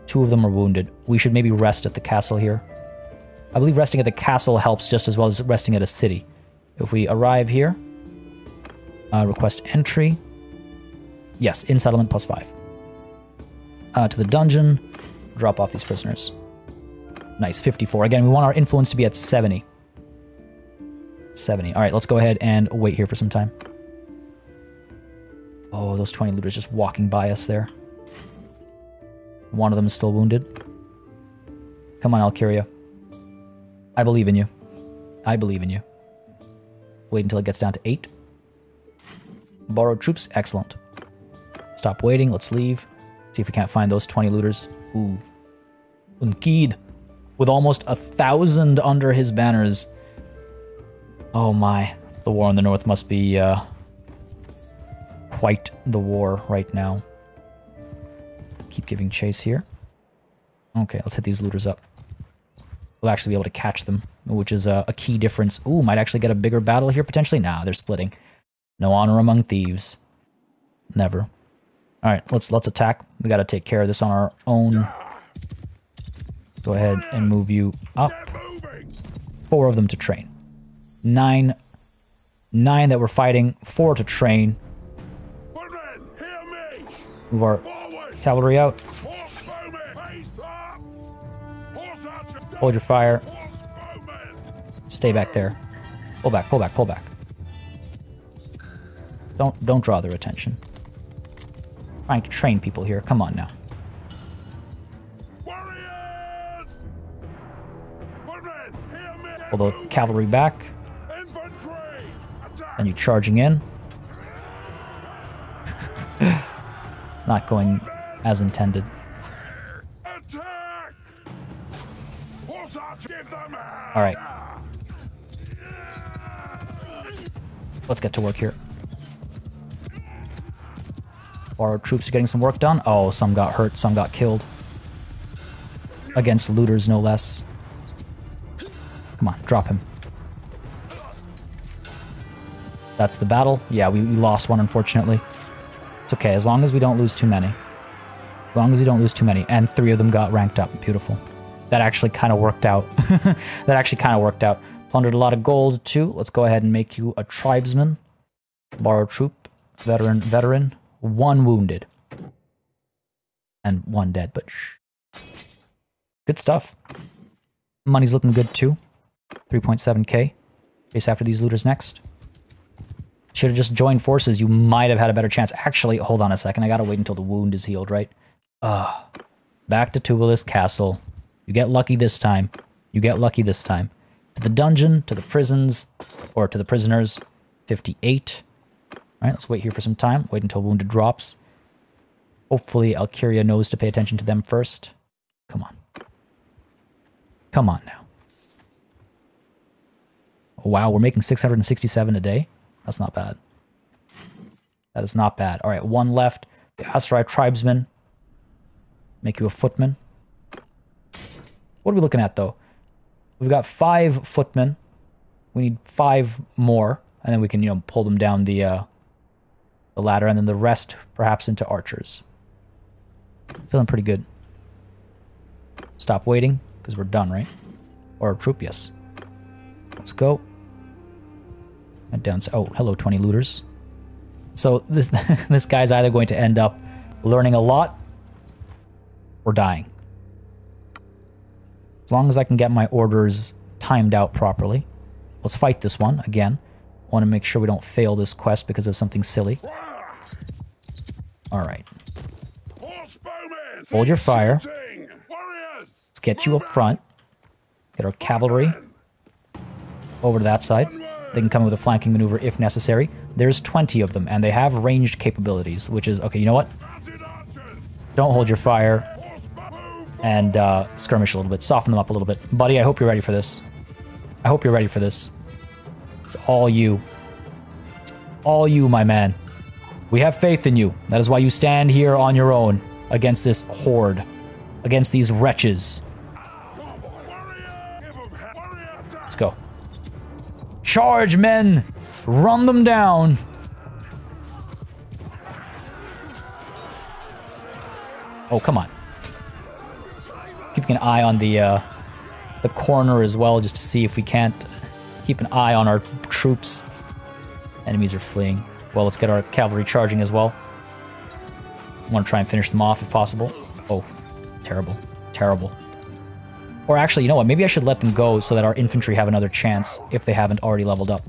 2 of them are wounded. We should maybe rest at the castle here. I believe resting at the castle helps just as well as resting at a city. If we arrive here, request entry. Yes, in settlement plus 5. To the dungeon, drop off these prisoners. Nice, 54. Again, we want our influence to be at 70. 70. All right, let's go ahead and wait here for some time. Oh, those 20 looters just walking by us there. One of them is still wounded. Come on, Alcuria. I believe in you. I believe in you. Wait until it gets down to 8. Borrowed troops. Excellent. Stop waiting. Let's leave. See if we can't find those 20 looters. Ooh. Unkid. With almost 1,000 under his banners. Oh my. The war in the north must be quite the war right now. Keep giving chase here. Okay, let's hit these looters up. We'll actually be able to catch them, which is a key difference. Ooh, might actually get a bigger battle here potentially. Nah, they're splitting. No honor among thieves. Never. Alright, let's attack. We gotta take care of this on our own. Go ahead and move you up. 4 of them to train. 9 that we're fighting, 4 to train. Move our cavalry out. Hold your fire. Stay back there. Pull back, pull back, pull back. Don't draw their attention. Trying to train people here. Come on now. Pull the cavalry back. And you charging in. Not going as intended. Alright. Let's get to work here. Our troops are getting some work done. Oh, some got hurt, some got killed. Against looters, no less. Come on, drop him. That's the battle. Yeah, we lost one, unfortunately. It's okay, as long as we don't lose too many. As long as we don't lose too many. And 3 of them got ranked up. Beautiful. That actually kind of worked out. That actually kind of worked out. Plundered a lot of gold, too. Let's go ahead and make you a tribesman. Borrow troop. Veteran. 1 wounded. And 1 dead, but shh. Good stuff. Money's looking good, too. 3.7k. Chase after these looters next. Should have just joined forces. You might have had a better chance. Actually, hold on a second. I gotta wait until the wound is healed, right? Back to Tuvalis Castle. You get lucky this time. You get lucky this time. To the dungeon, to the prisons, or to the prisoners. 58. Alright, let's wait here for some time. Wait until wounded drops. Hopefully Alcuria knows to pay attention to them first. Come on. Come on now. Oh, wow, we're making 667 a day. That's not bad. That is not bad. Alright, 1 left. The Aserai tribesmen. Make you a footman. What are we looking at, though? We've got 5 footmen. We need 5 more. And then we can, you know, pull them down the ladder. And then the rest, perhaps, into archers. Feeling pretty good. Stop waiting, because we're done, right? Or a troop, yes. Let's go. And down. Oh, hello, 20 looters. So this this guy's either going to end up learning a lot or dying. As long as I can get my orders timed out properly. Let's fight this one again. I want to make sure we don't fail this quest because of something silly. Alright. Hold your fire. Let's get you up front. Get our cavalry over to that side. They can come with a flanking maneuver if necessary. There's 20 of them, and they have ranged capabilities, which is... Okay, you know what? Don't hold your fire. And skirmish a little bit. Soften them up a little bit. Buddy, I hope you're ready for this. I hope you're ready for this. It's all you. It's all you, my man. We have faith in you. That is why you stand here on your own against this horde. Against these wretches. Let's go. Charge, men! Run them down! Oh, come on. Keeping an eye on the corner as well, just to see if we can't keep an eye on our troops. Enemies are fleeing. Well, let's get our cavalry charging as well. I want to try and finish them off if possible. Oh, terrible. Terrible. Or actually, you know what? Maybe I should let them go so that our infantry have another chance if they haven't already leveled up.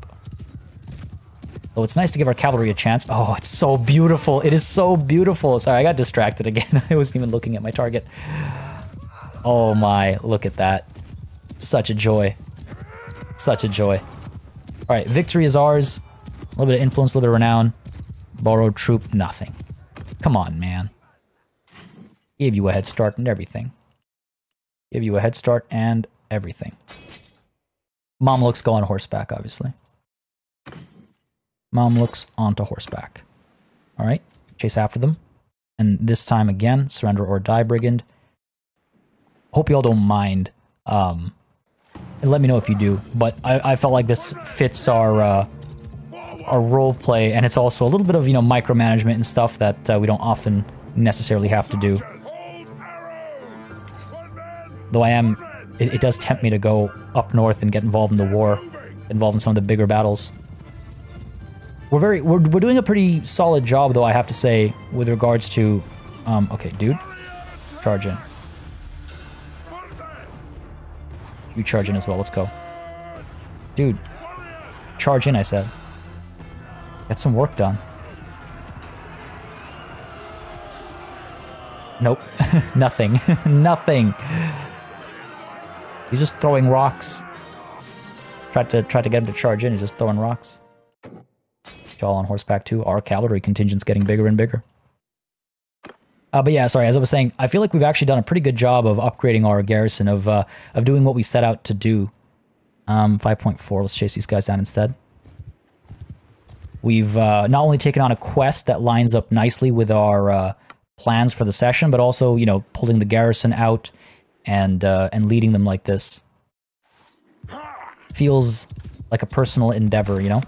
Though it's nice to give our cavalry a chance. Oh, it's so beautiful. It is so beautiful. Sorry, I got distracted again. I wasn't even looking at my target. Oh my, look at that. Such a joy. Such a joy. Alright, victory is ours. A little bit of influence, a little bit of renown. Borrowed troop, nothing. Come on, man. Gave you a head start and everything. Give you a head start and everything. Mamluks go on horseback, obviously. Mamluks onto horseback. Alright, chase after them. And this time again, surrender or die, brigand. Hope you all don't mind. And let me know if you do. But I felt like this fits our role play, and it's also a little bit of, you know, micromanagement and stuff that we don't often necessarily have to do. Though it does tempt me to go up north and get involved in the war, involved in some of the bigger battles. We're doing a pretty solid job, though, I have to say, with regards to, okay, dude, charge in. You charge in as well, let's go. Dude, charge in, I said. Get some work done. Nope, nothing, nothing. He's just throwing rocks. Tried to get him to charge in, he's just throwing rocks. All on horseback too. Our cavalry contingent's getting bigger and bigger. But yeah, sorry, as I was saying, I feel like we've actually done a pretty good job of upgrading our garrison, of doing what we set out to do. 5.4, let's chase these guys down instead. We've not only taken on a quest that lines up nicely with our plans for the session, but also, you know, pulling the garrison out and leading them like this. Feels like a personal endeavor, you know?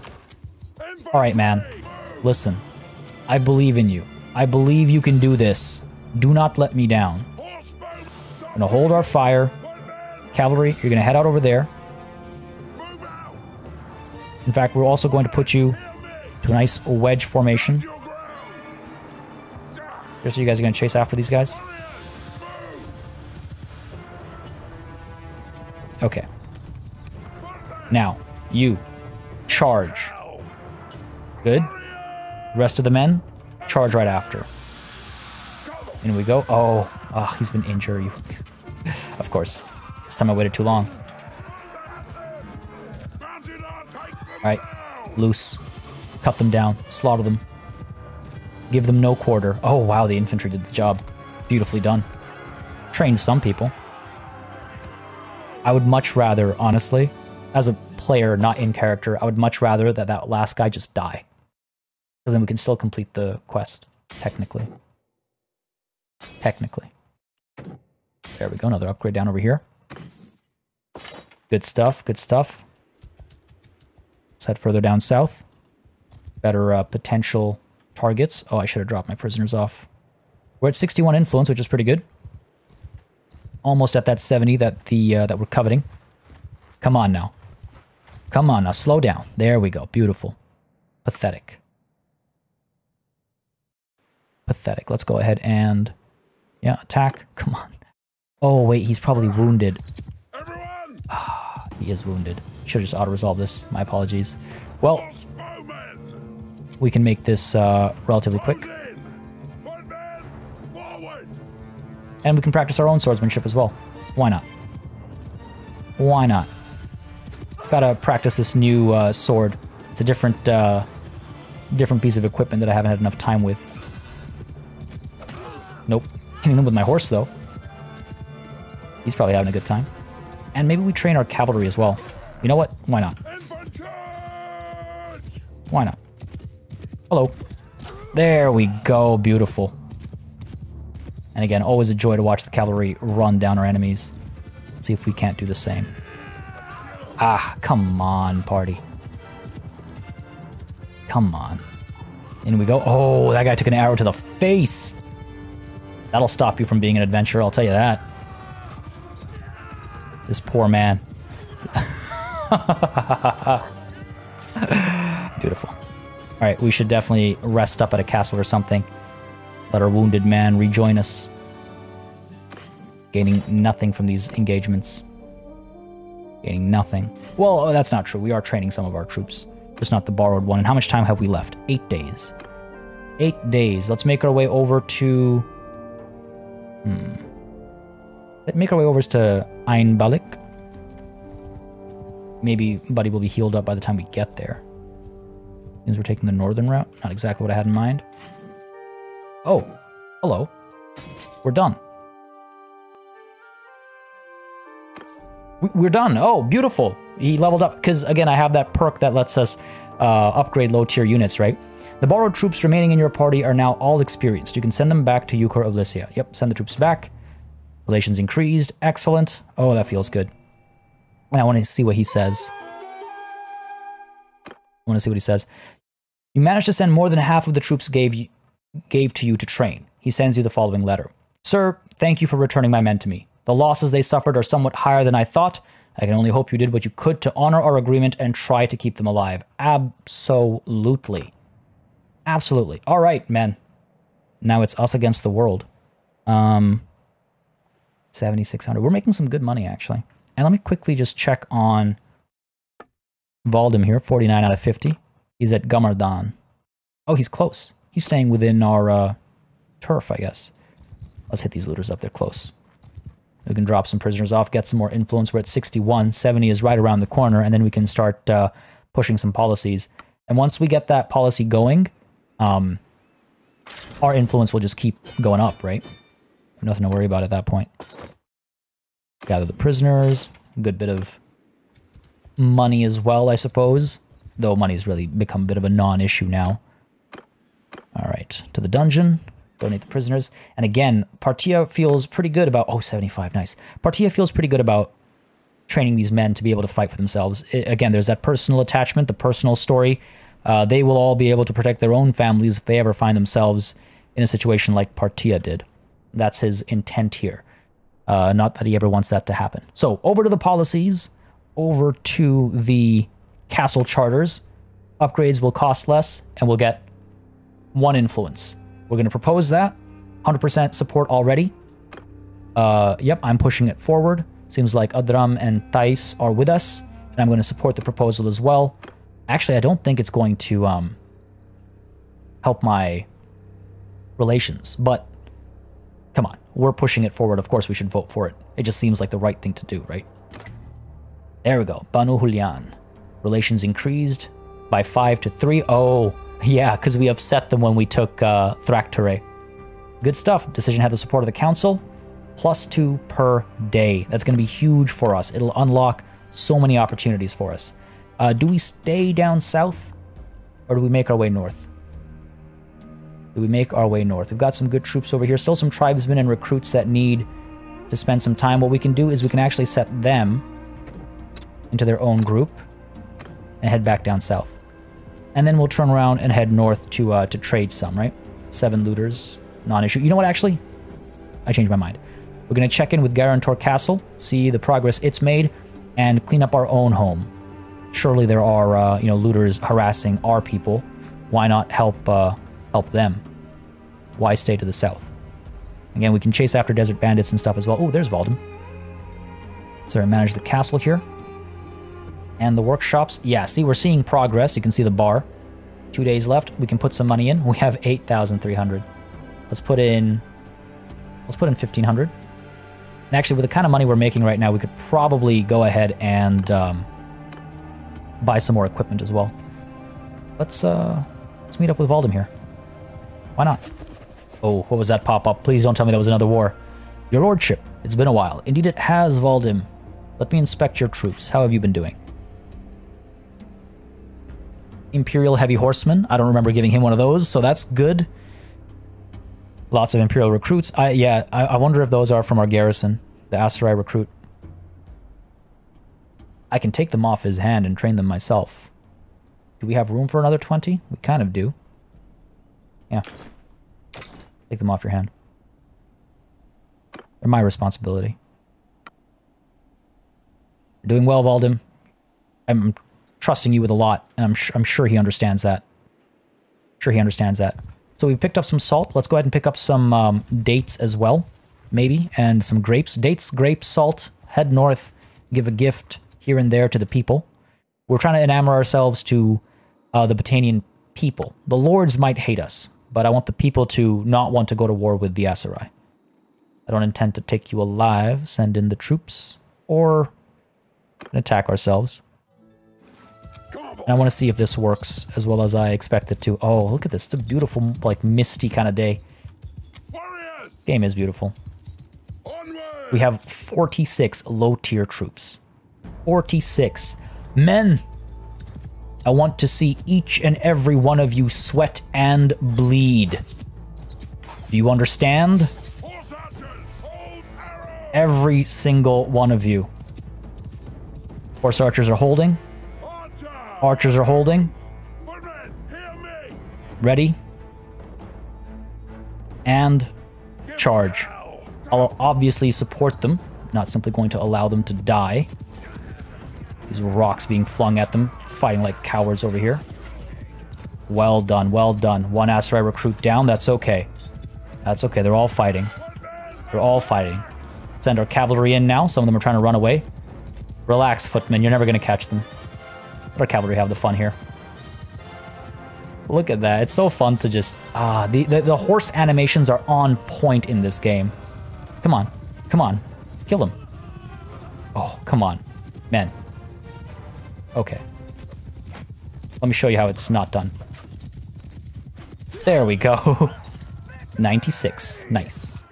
Alright, man. Listen. I believe in you. I believe you can do this. Do not let me down. We're gonna hold our fire. Cavalry, you're gonna head out over there. In fact, we're also going to put you to a nice wedge formation. Just so you guys are gonna chase after these guys. Okay. Now, you. Charge. Good. Rest of the men, charge right after. In we go. Oh, he's been injured. Of course. This time I waited too long. Alright. Loose. Cut them down. Slaughter them. Give them no quarter. Oh, wow, the infantry did the job. Beautifully done. Trained some people. I would much rather, honestly, as a player, not in character, I would much rather that last guy just die. Because then we can still complete the quest, technically. Technically. There we go, another upgrade down over here. Good stuff, good stuff. Let's head further down south. Better potential targets. Oh, I should have dropped my prisoners off. We're at 61 influence, which is pretty good. Almost at that 70 that that we're coveting. Come on now. Come on now, slow down. There we go, beautiful. Pathetic. Pathetic. Let's go ahead and... yeah, attack. Come on. Oh, wait, he's probably wounded. Ah, he is wounded. Should have just auto-resolved this. My apologies. Well, we can make this relatively quick. And we can practice our own swordsmanship as well. Why not? Why not? Gotta practice this new sword. It's a different piece of equipment that I haven't had enough time with. Nope. Hitting them with my horse, though. He's probably having a good time. And maybe we train our cavalry as well. You know what? Why not? Why not? Hello. There we go. Beautiful. And again, always a joy to watch the cavalry run down our enemies. Let's see if we can't do the same. Ah, come on, party. Come on. In we go. Oh, that guy took an arrow to the face. That'll stop you from being an adventurer, I'll tell you that. This poor man. Beautiful. Alright, we should definitely rest up at a castle or something. Let our wounded man rejoin us. Gaining nothing from these engagements. Gaining nothing. Well, that's not true. We are training some of our troops. Just not the borrowed one. And how much time have we left? 8 days. 8 days. Let's make our way over to... Let's make our way over to Ain Balik. Maybe Buddy will be healed up by the time we get there. Since we're taking the northern route. Not exactly what I had in mind. Oh, hello. We're done. We're done. Oh, beautiful. He leveled up. Because, again, I have that perk that lets us upgrade low-tier units, right? The borrowed troops remaining in your party are now all experienced. You can send them back to Yukor of Lycia. Yep, send the troops back. Relations increased. Excellent. Oh, that feels good. I want to see what he says. You managed to send more than half of the troops gave to you to train. He sends you the following letter. Sir, thank you for returning my men to me. The losses they suffered are somewhat higher than I thought. I can only hope you did what you could to honor our agreement and try to keep them alive. Absolutely. Absolutely. All right, man. Now it's us against the world. 7,600. We're making some good money, actually. And let me quickly just check on Valdem here. 49 out of 50. He's at Gumardan. Oh, he's close. He's staying within our turf, I guess. Let's hit these looters up. They're close. We can drop some prisoners off, get some more influence. We're at 61. 70 is right around the corner, and then we can start pushing some policies. And once we get that policy going, our influence will just keep going up, right? Nothing to worry about at that point. Gather the prisoners. Good bit of money as well, I suppose. Though money's really become a bit of a non-issue now. Alright, to the dungeon. Donate the prisoners. And again, Partia feels pretty good about... Oh, 75, nice. Partia feels pretty good about training these men to be able to fight for themselves. Again, there's that personal attachment, the personal story. They will all be able to protect their own families if they ever find themselves in a situation like Partia did. That's his intent here. Not that he ever wants that to happen. So, over to the policies. Over to the castle charters. Upgrades will cost less, and we'll get 1 influence. We're going to propose that. 100% support already. Yep, I'm pushing it forward. Seems like Adram and Thais are with us, and I'm going to support the proposal as well. Actually, I don't think it's going to help my relations, but come on, we're pushing it forward. Of course we should vote for it. It just seems like the right thing to do, right? There we go. Banu Hulyan. Relations increased by 5 to 3. Oh, yeah, because we upset them when we took Thraktere. Good stuff. Decision had the support of the council. +2 per day. That's going to be huge for us. It'll unlock so many opportunities for us. Do we stay down south, or do we make our way north? Do we make our way north? We've got some good troops over here. Still some tribesmen and recruits that need to spend some time. What we can do is we can actually set them into their own group and head back down south. And then we'll turn around and head north to trade some, right? 7 looters, non-issue. You know what, actually? I changed my mind. We're going to check in with Garantor Castle, see the progress it's made, and clean up our own home. Surely there are, looters harassing our people. Why not help them? Why stay to the south? Again, we can chase after desert bandits and stuff as well. Oh, there's Valdem. So I manage the castle here. And the workshops. Yeah, see, we're seeing progress. You can see the bar. 2 days left. We can put some money in. We have 8,300. Let's put in 1,500. And actually, with the kind of money we're making right now, we could probably go ahead and buy some more equipment as well. Let's meet up with Valdem here. Why not? Oh, what was that pop-up? Please don't tell me that was another war. Your lordship, it's been a while. Indeed it has, Valdem. Let me inspect your troops. How have you been doing? Imperial Heavy Horseman. I don't remember giving him one of those, so that's good. Lots of Imperial recruits. I wonder if those are from our garrison. The Aserai recruit. I can take them off his hand and train them myself. Do we have room for another 20? We kind of do. Yeah. Take them off your hand. They're my responsibility. You're doing well, Valdem. I'm trusting you with a lot, and I'm sure he understands that. So we've picked up some salt. Let's go ahead and pick up some dates as well, maybe, and some grapes. Dates, grapes, salt. Head north, give a gift here and there to the people. We're trying to enamor ourselves to the Batanian people. The lords might hate us, but I want the people to not want to go to war with the Aserai. I don't intend to take you alive, send in the troops, or attack ourselves. And I want to see if this works as well as I expect it to. Oh, look at this. It's a beautiful, like, misty kind of day. Game is beautiful. We have 46 low-tier troops. 46. Men! I want to see each and every one of you sweat and bleed. Do you understand? Every single one of you. Horse archers are holding. Archers are holding. Ready. And charge. I'll obviously support them, not simply going to allow them to die. These rocks being flung at them, fighting like cowards over here. Well done, well done. One Aserai recruit down, that's okay. That's okay, they're all fighting. They're all fighting. Send our cavalry in now, some of them are trying to run away. Relax, footmen, you're never gonna catch them. Let our cavalry have the fun here. Look at that, it's so fun to just... the horse animations are on point in this game. Come on, come on, kill them. Oh, come on, man. Okay. Let me show you how it's not done. There we go. 96, nice.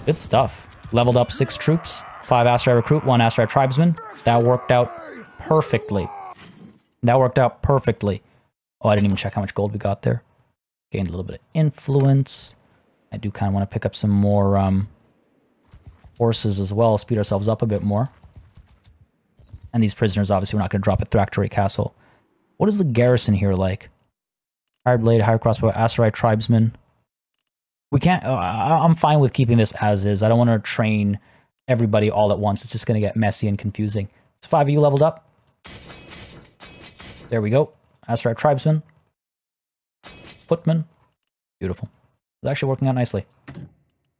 Good stuff. Leveled up 6 troops, 5 Aserai recruit, 1 Aserai tribesman. That worked out perfectly. That worked out perfectly. Oh, I didn't even check how much gold we got there. Gained a little bit of influence. I do kind of want to pick up some more horses as well, speed ourselves up a bit more. And these prisoners, obviously, we're not going to drop at Thractory Castle. What is the garrison here like? Hired blade, hired crossbow, Aserai tribesman. We can't... I'm fine with keeping this as is. I don't want to train everybody all at once. It's just going to get messy and confusing. So 5 of you leveled up. There we go. Aserai tribesman. Footman. Beautiful. It's actually working out nicely.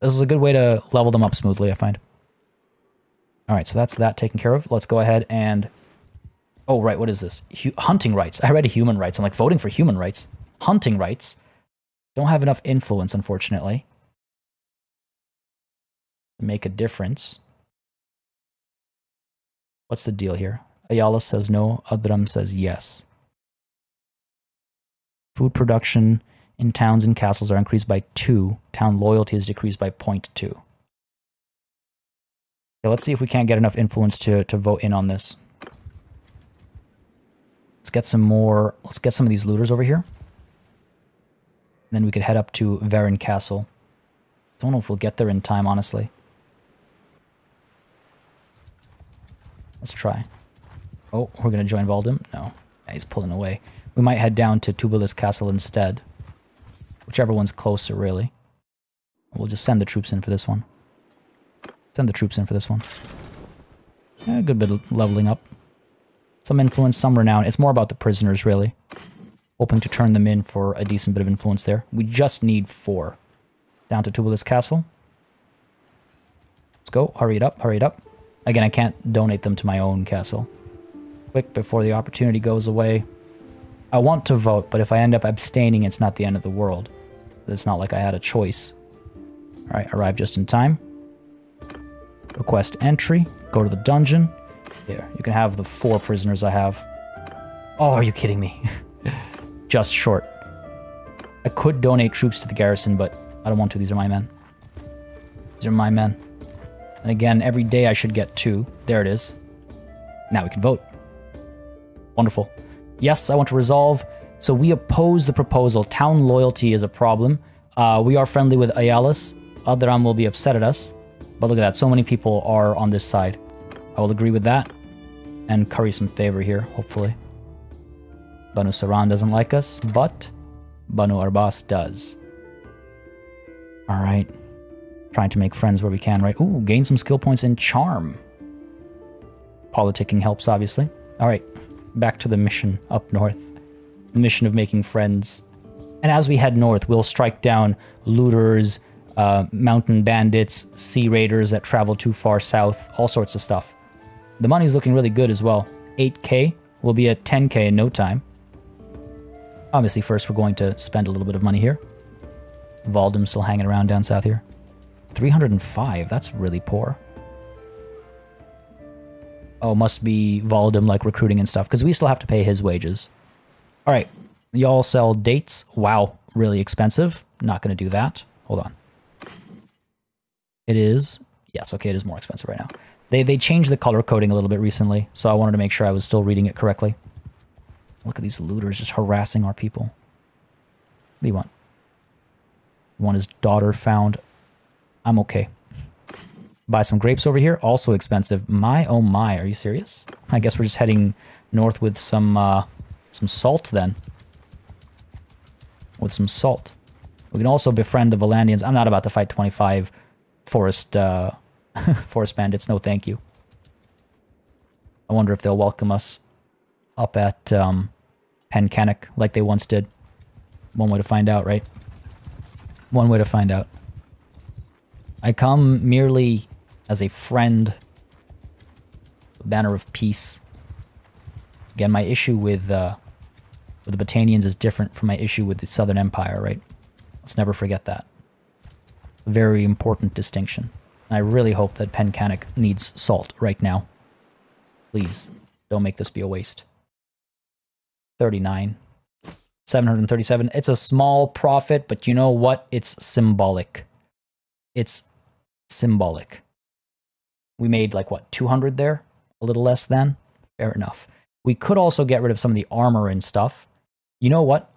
This is a good way to level them up smoothly, I find. Alright, so that's that taken care of. Let's go ahead and... Oh, right, what is this? Hunting rights. I read human rights. I'm like, voting for human rights. Hunting rights. Don't have enough influence, unfortunately, to make a difference. What's the deal here? Ayala says no. Adram says yes. Food production in towns and castles are increased by 2. Town loyalty is decreased by 0.2. Okay, let's see if we can't get enough influence to vote in on this. Let's get some more... Let's get some of these looters over here. Then we could head up to Varen Castle. Don't know if we'll get there in time, honestly. Let's try. Oh, we're going to join Valdem? No. Yeah, he's pulling away. We might head down to Tubulis Castle instead. Whichever one's closer, really. We'll just send the troops in for this one. Send the troops in for this one. Yeah, a good bit of leveling up. Some influence, some renown. It's more about the prisoners, really. Hoping to turn them in for a decent bit of influence there. We just need 4. Down to Tubulis Castle. Let's go. Hurry it up. Hurry it up. Again, I can't donate them to my own castle. Quick, before the opportunity goes away. I want to vote, but if I end up abstaining, it's not the end of the world. It's not like I had a choice. Alright, arrive just in time. Request entry. Go to the dungeon. There, you can have the 4 prisoners I have. Oh, are you kidding me? Just short. I could donate troops to the garrison, but I don't want to. These are my men. These are my men. And again, every day I should get 2. There it is. Now we can vote. Wonderful. Yes, I want to resolve. So we oppose the proposal. Town loyalty is a problem. We are friendly with Ayalis. Adram will be upset at us. But look at that. So many people are on this side. I will agree with that. And curry some favor here, hopefully. Banu Saran doesn't like us, but Banu Arbas does. Alright. Trying to make friends where we can, right? Ooh, gain some skill points in Charm. Politicking helps, obviously. Alright, back to the mission up north. The mission of making friends. And as we head north, we'll strike down looters, mountain bandits, sea raiders that travel too far south, all sorts of stuff. The money's looking really good as well. 8k will be at 10k in no time. Obviously, first we're going to spend a little bit of money here. Valdem's still hanging around down south here. 305, that's really poor. Oh, must be Valdem, like, recruiting and stuff, because we still have to pay his wages. Alright, y'all sell dates. Wow, really expensive. Not going to do that. Hold on. It is... Yes, okay, it is more expensive right now. They changed the color coding a little bit recently, so I wanted to make sure I was still reading it correctly. Look at these looters just harassing our people. What do you want? You want his daughter found? I'm okay. Buy some grapes over here, also expensive. My, oh my, are you serious? I guess we're just heading north with some salt then. With some salt. We can also befriend the Valandians. I'm not about to fight 25 forest bandits, no thank you. I wonder if they'll welcome us up at Pencanic like they once did. One way to find out, right? One way to find out. I come merely as a friend, a banner of peace. Again, my issue with the Battanians is different from my issue with the Southern Empire, right? Let's never forget that. Very important distinction. I really hope that Pencanic needs salt right now. Please, don't make this be a waste. 39. 737. It's a small profit, but you know what? It's symbolic. It's symbolic. We made, like, what, 200 there? A little less than? Fair enough. We could also get rid of some of the armor and stuff. You know what?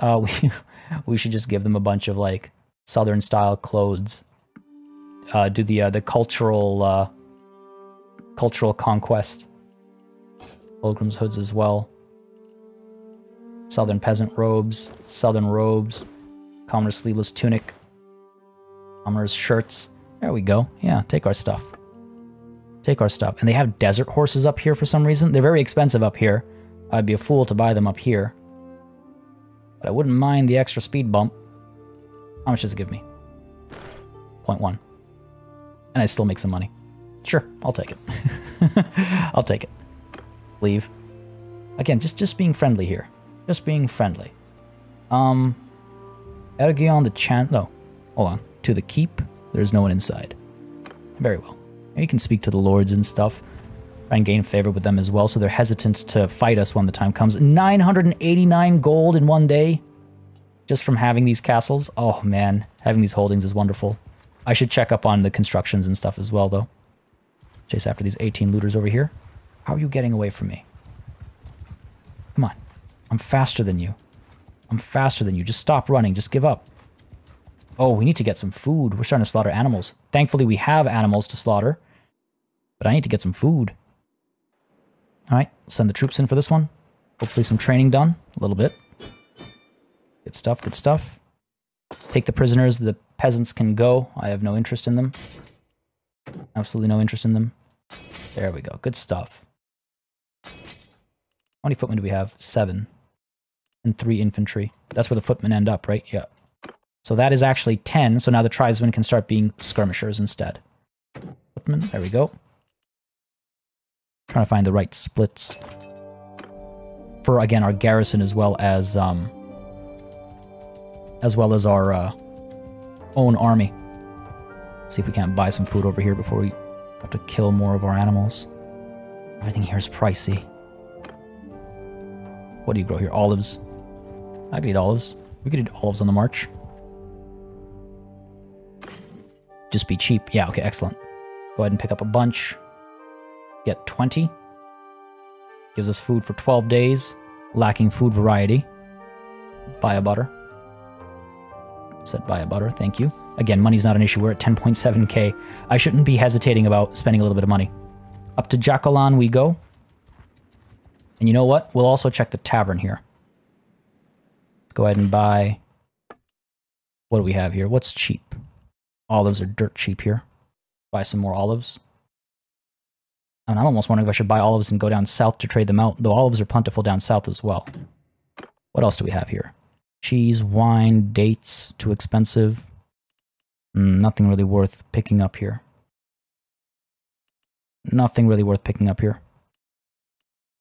We should just give them a bunch of, like, Southern-style clothes. Do the cultural conquest. Pilgrim's hoods as well. Southern peasant robes. Southern robes. Commoner's sleeveless tunic. Commoner's shirts. There we go. Yeah, take our stuff. Take our stuff. And they have desert horses up here for some reason. They're very expensive up here. I'd be a fool to buy them up here. But I wouldn't mind the extra speed bump. How much does it give me? 0.1. And I still make some money. Sure, I'll take it. I'll take it. Leave. Again, just being friendly here. Just being friendly. Ergion the Chant... No, hold on. To the keep, there's no one inside. Very well. You can speak to the lords and stuff. Try and gain favor with them as well, so they're hesitant to fight us when the time comes. 989 gold in one day. Just from having these castles. Oh man, having these holdings is wonderful. I should check up on the constructions and stuff as well, though. Chase after these 18 looters over here. How are you getting away from me? Come on. I'm faster than you. I'm faster than you. Just stop running. Just give up. Oh, we need to get some food. We're starting to slaughter animals. Thankfully, we have animals to slaughter. But I need to get some food. Alright, send the troops in for this one. Hopefully some training done. A little bit. Good stuff, good stuff. Take the prisoners. The peasants can go. I have no interest in them. Absolutely no interest in them. There we go. Good stuff. How many footmen do we have? 7. And 3 infantry. That's where the footmen end up, right? Yeah. So that is actually 10, so now the tribesmen can start being skirmishers instead. Footmen, there we go. Trying to find the right splits. For, again, our garrison as well as our own army. See if we can't buy some food over here before we have to kill more of our animals. Everything here is pricey. What do you grow here? Olives. I could eat olives. We could eat olives on the march. Just be cheap. Yeah, okay, excellent. Go ahead and pick up a bunch. Get 20. Gives us food for 12 days. Lacking food variety. Buy a butter. Said buy a butter, thank you. Again, money's not an issue. We're at 10.7k. I shouldn't be hesitating about spending a little bit of money. Up to Jacolan we go. And you know what? We'll also check the tavern here. Let's go ahead and buy... What do we have here? What's cheap? Olives are dirt cheap here. Buy some more olives. I mean, I'm almost wondering if I should buy olives and go down south to trade them out, though olives are plentiful down south as well. What else do we have here? Cheese, wine, dates, too expensive. Nothing really worth picking up here. Nothing really worth picking up here.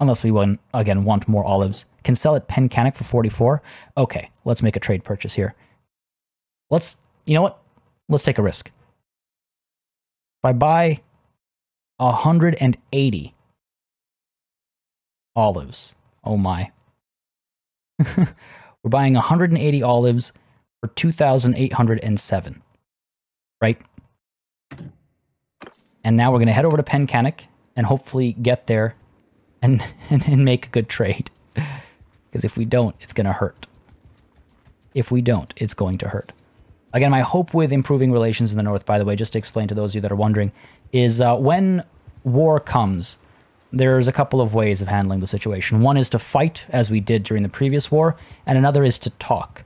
Unless we, again, want more olives. Can sell at Pencanic for 44. Okay, let's make a trade purchase here. You know what? Let's take a risk. If I buy 180 olives, oh my. We're buying 180 olives for 2,807, right? And now we're going to head over to Pencanic and hopefully get there and make a good trade. Because if we don't, it's going to hurt. If we don't, it's going to hurt. Again, my hope with improving relations in the north, by the way, just to explain to those of you that are wondering, is when war comes, there's a couple of ways of handling the situation. One is to fight, as we did during the previous war, and another is to talk.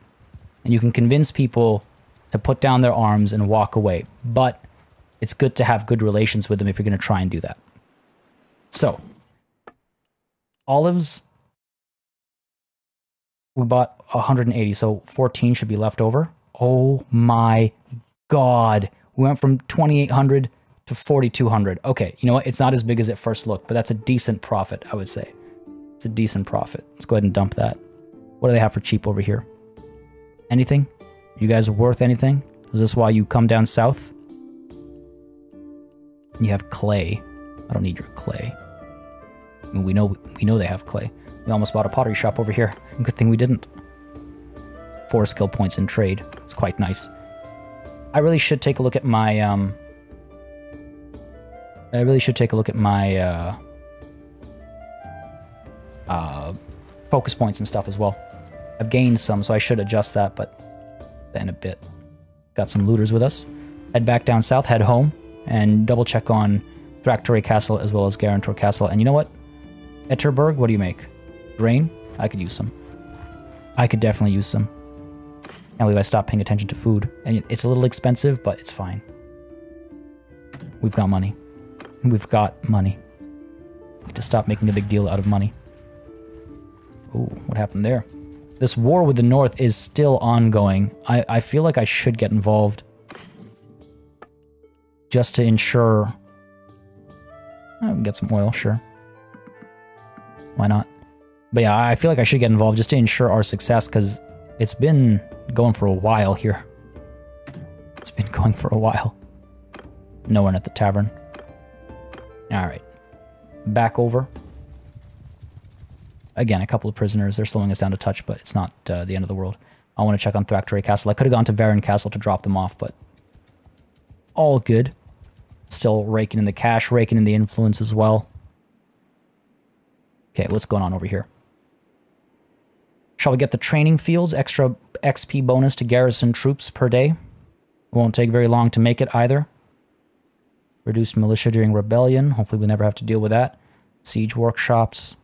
And you can convince people to put down their arms and walk away. But it's good to have good relations with them if you're going to try and do that. So, olives, we bought 180, so 14 should be left over. Oh my god. We went from 2,800 to 4,200. Okay, you know what? It's not as big as it first looked, but that's a decent profit, I would say. It's a decent profit. Let's go ahead and dump that. What do they have for cheap over here? Anything? You guys are worth anything? Is this why you come down south? You have clay. I don't need your clay. I mean, we know they have clay. We almost bought a pottery shop over here. Good thing we didn't. 4 skill points in trade. It's quite nice. I really should take a look at my focus points and stuff as well. I've gained some, so I should adjust that, but then a bit. Got some looters with us. Head back down south, head home, and double check on Thractory Castle as well as Garantor Castle. And you know what? Etterberg, what do you make? Grain? I could use some. I could definitely use some. Can't believe I stopped paying attention to food. And it's a little expensive, but it's fine. We've got money. We've got money. We need to stop making a big deal out of money. Ooh, what happened there? This war with the North is still ongoing. I feel like I should get involved. Just to ensure... get some oil, sure. Why not? But yeah, I feel like I should get involved just to ensure our success, because it's been going for a while here. It's been going for a while. No one at the tavern. Alright. Back over. Again, a couple of prisoners. They're slowing us down a touch, but it's not the end of the world. I want to check on Thractory Castle. I could have gone to Varen Castle to drop them off, but... all good. Still raking in the cash, raking in the influence as well. Okay, what's going on over here? Shall we get the training fields? Extra XP bonus to garrison troops per day. It won't take very long to make it either. Reduced militia during rebellion. Hopefully we never have to deal with that. Siege workshops.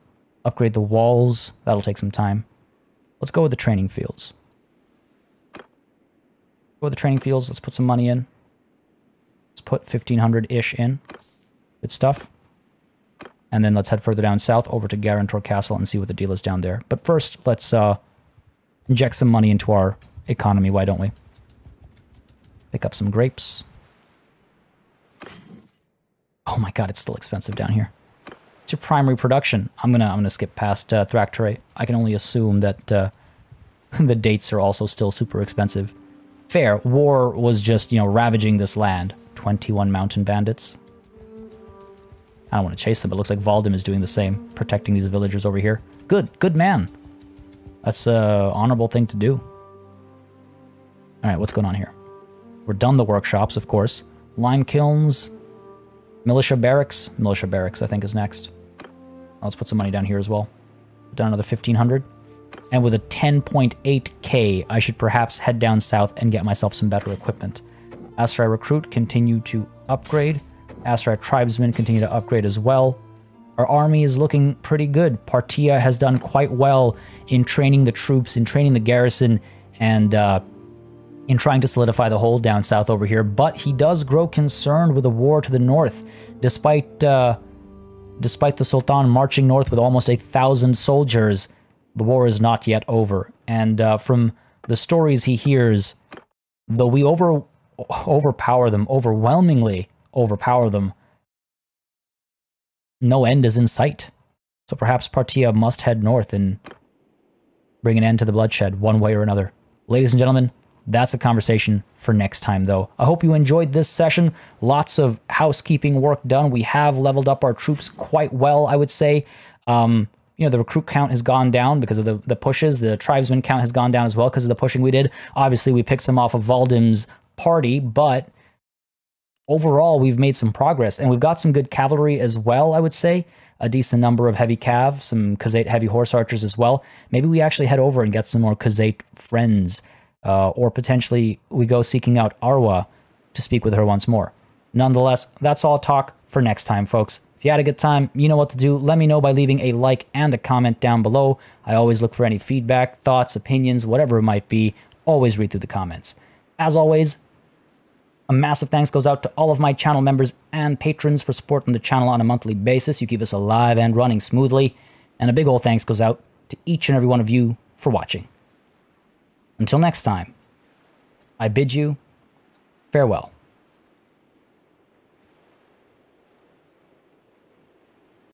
Upgrade the walls. That'll take some time. Let's go with the training fields. Go with the training fields. Let's put some money in. Let's put 1,500-ish in. Good stuff. And then let's head further down south over to Garantor Castle and see what the deal is down there. But first, let's inject some money into our economy, why don't we? Pick up some grapes. Oh my god, it's still expensive down here. It's your primary production. I'm gonna skip past Thractory. I can only assume that the dates are also still super expensive. Fair, war was just, ravaging this land. 21 mountain bandits. I don't want to chase them, but it looks like Valdem is doing the same, protecting these villagers over here. Good man. That's an honorable thing to do. Alright, what's going on here? We're done the workshops, of course. Lime kilns, militia barracks. Militia barracks, I think, is next. Let's put some money down here as well. Put down another 1,500. And with a 10.8k, I should perhaps head down south and get myself some better equipment. Aserai Recruit, continue to upgrade. Aserai Tribesmen continue to upgrade as well. Our army is looking pretty good. Partia has done quite well in training the troops, in training the garrison, and in trying to solidify the hold down south over here. But he does grow concerned with the war to the north, despite the Sultan marching north with almost 1,000 soldiers. The war is not yet over. And from the stories he hears, though we overpower them, overwhelmingly overpower them, no end is in sight. So perhaps Partia must head north and bring an end to the bloodshed one way or another. Ladies and gentlemen, that's a conversation for next time, though. I hope you enjoyed this session. Lots of housekeeping work done. We have leveled up our troops quite well, I would say. You know, the recruit count has gone down because of the pushes. The tribesman count has gone down as well because of the pushing we did. Obviously, we picked some off of Valdim's party, but overall, we've made some progress. And we've got some good cavalry as well, I would say. A decent number of heavy cav, some Khazate heavy horse archers as well. Maybe we actually head over and get some more Khazate friends. Or potentially we go seeking out Arwa to speak with her once more. Nonetheless, that's all talk for next time, folks. If you had a good time, you know what to do. Let me know by leaving a like and a comment down below. I always look for any feedback, thoughts, opinions, whatever it might be. Always read through the comments. As always, a massive thanks goes out to all of my channel members and patrons for supporting the channel on a monthly basis. You keep us alive and running smoothly. And a big old thanks goes out to each and every one of you for watching. Until next time, I bid you farewell.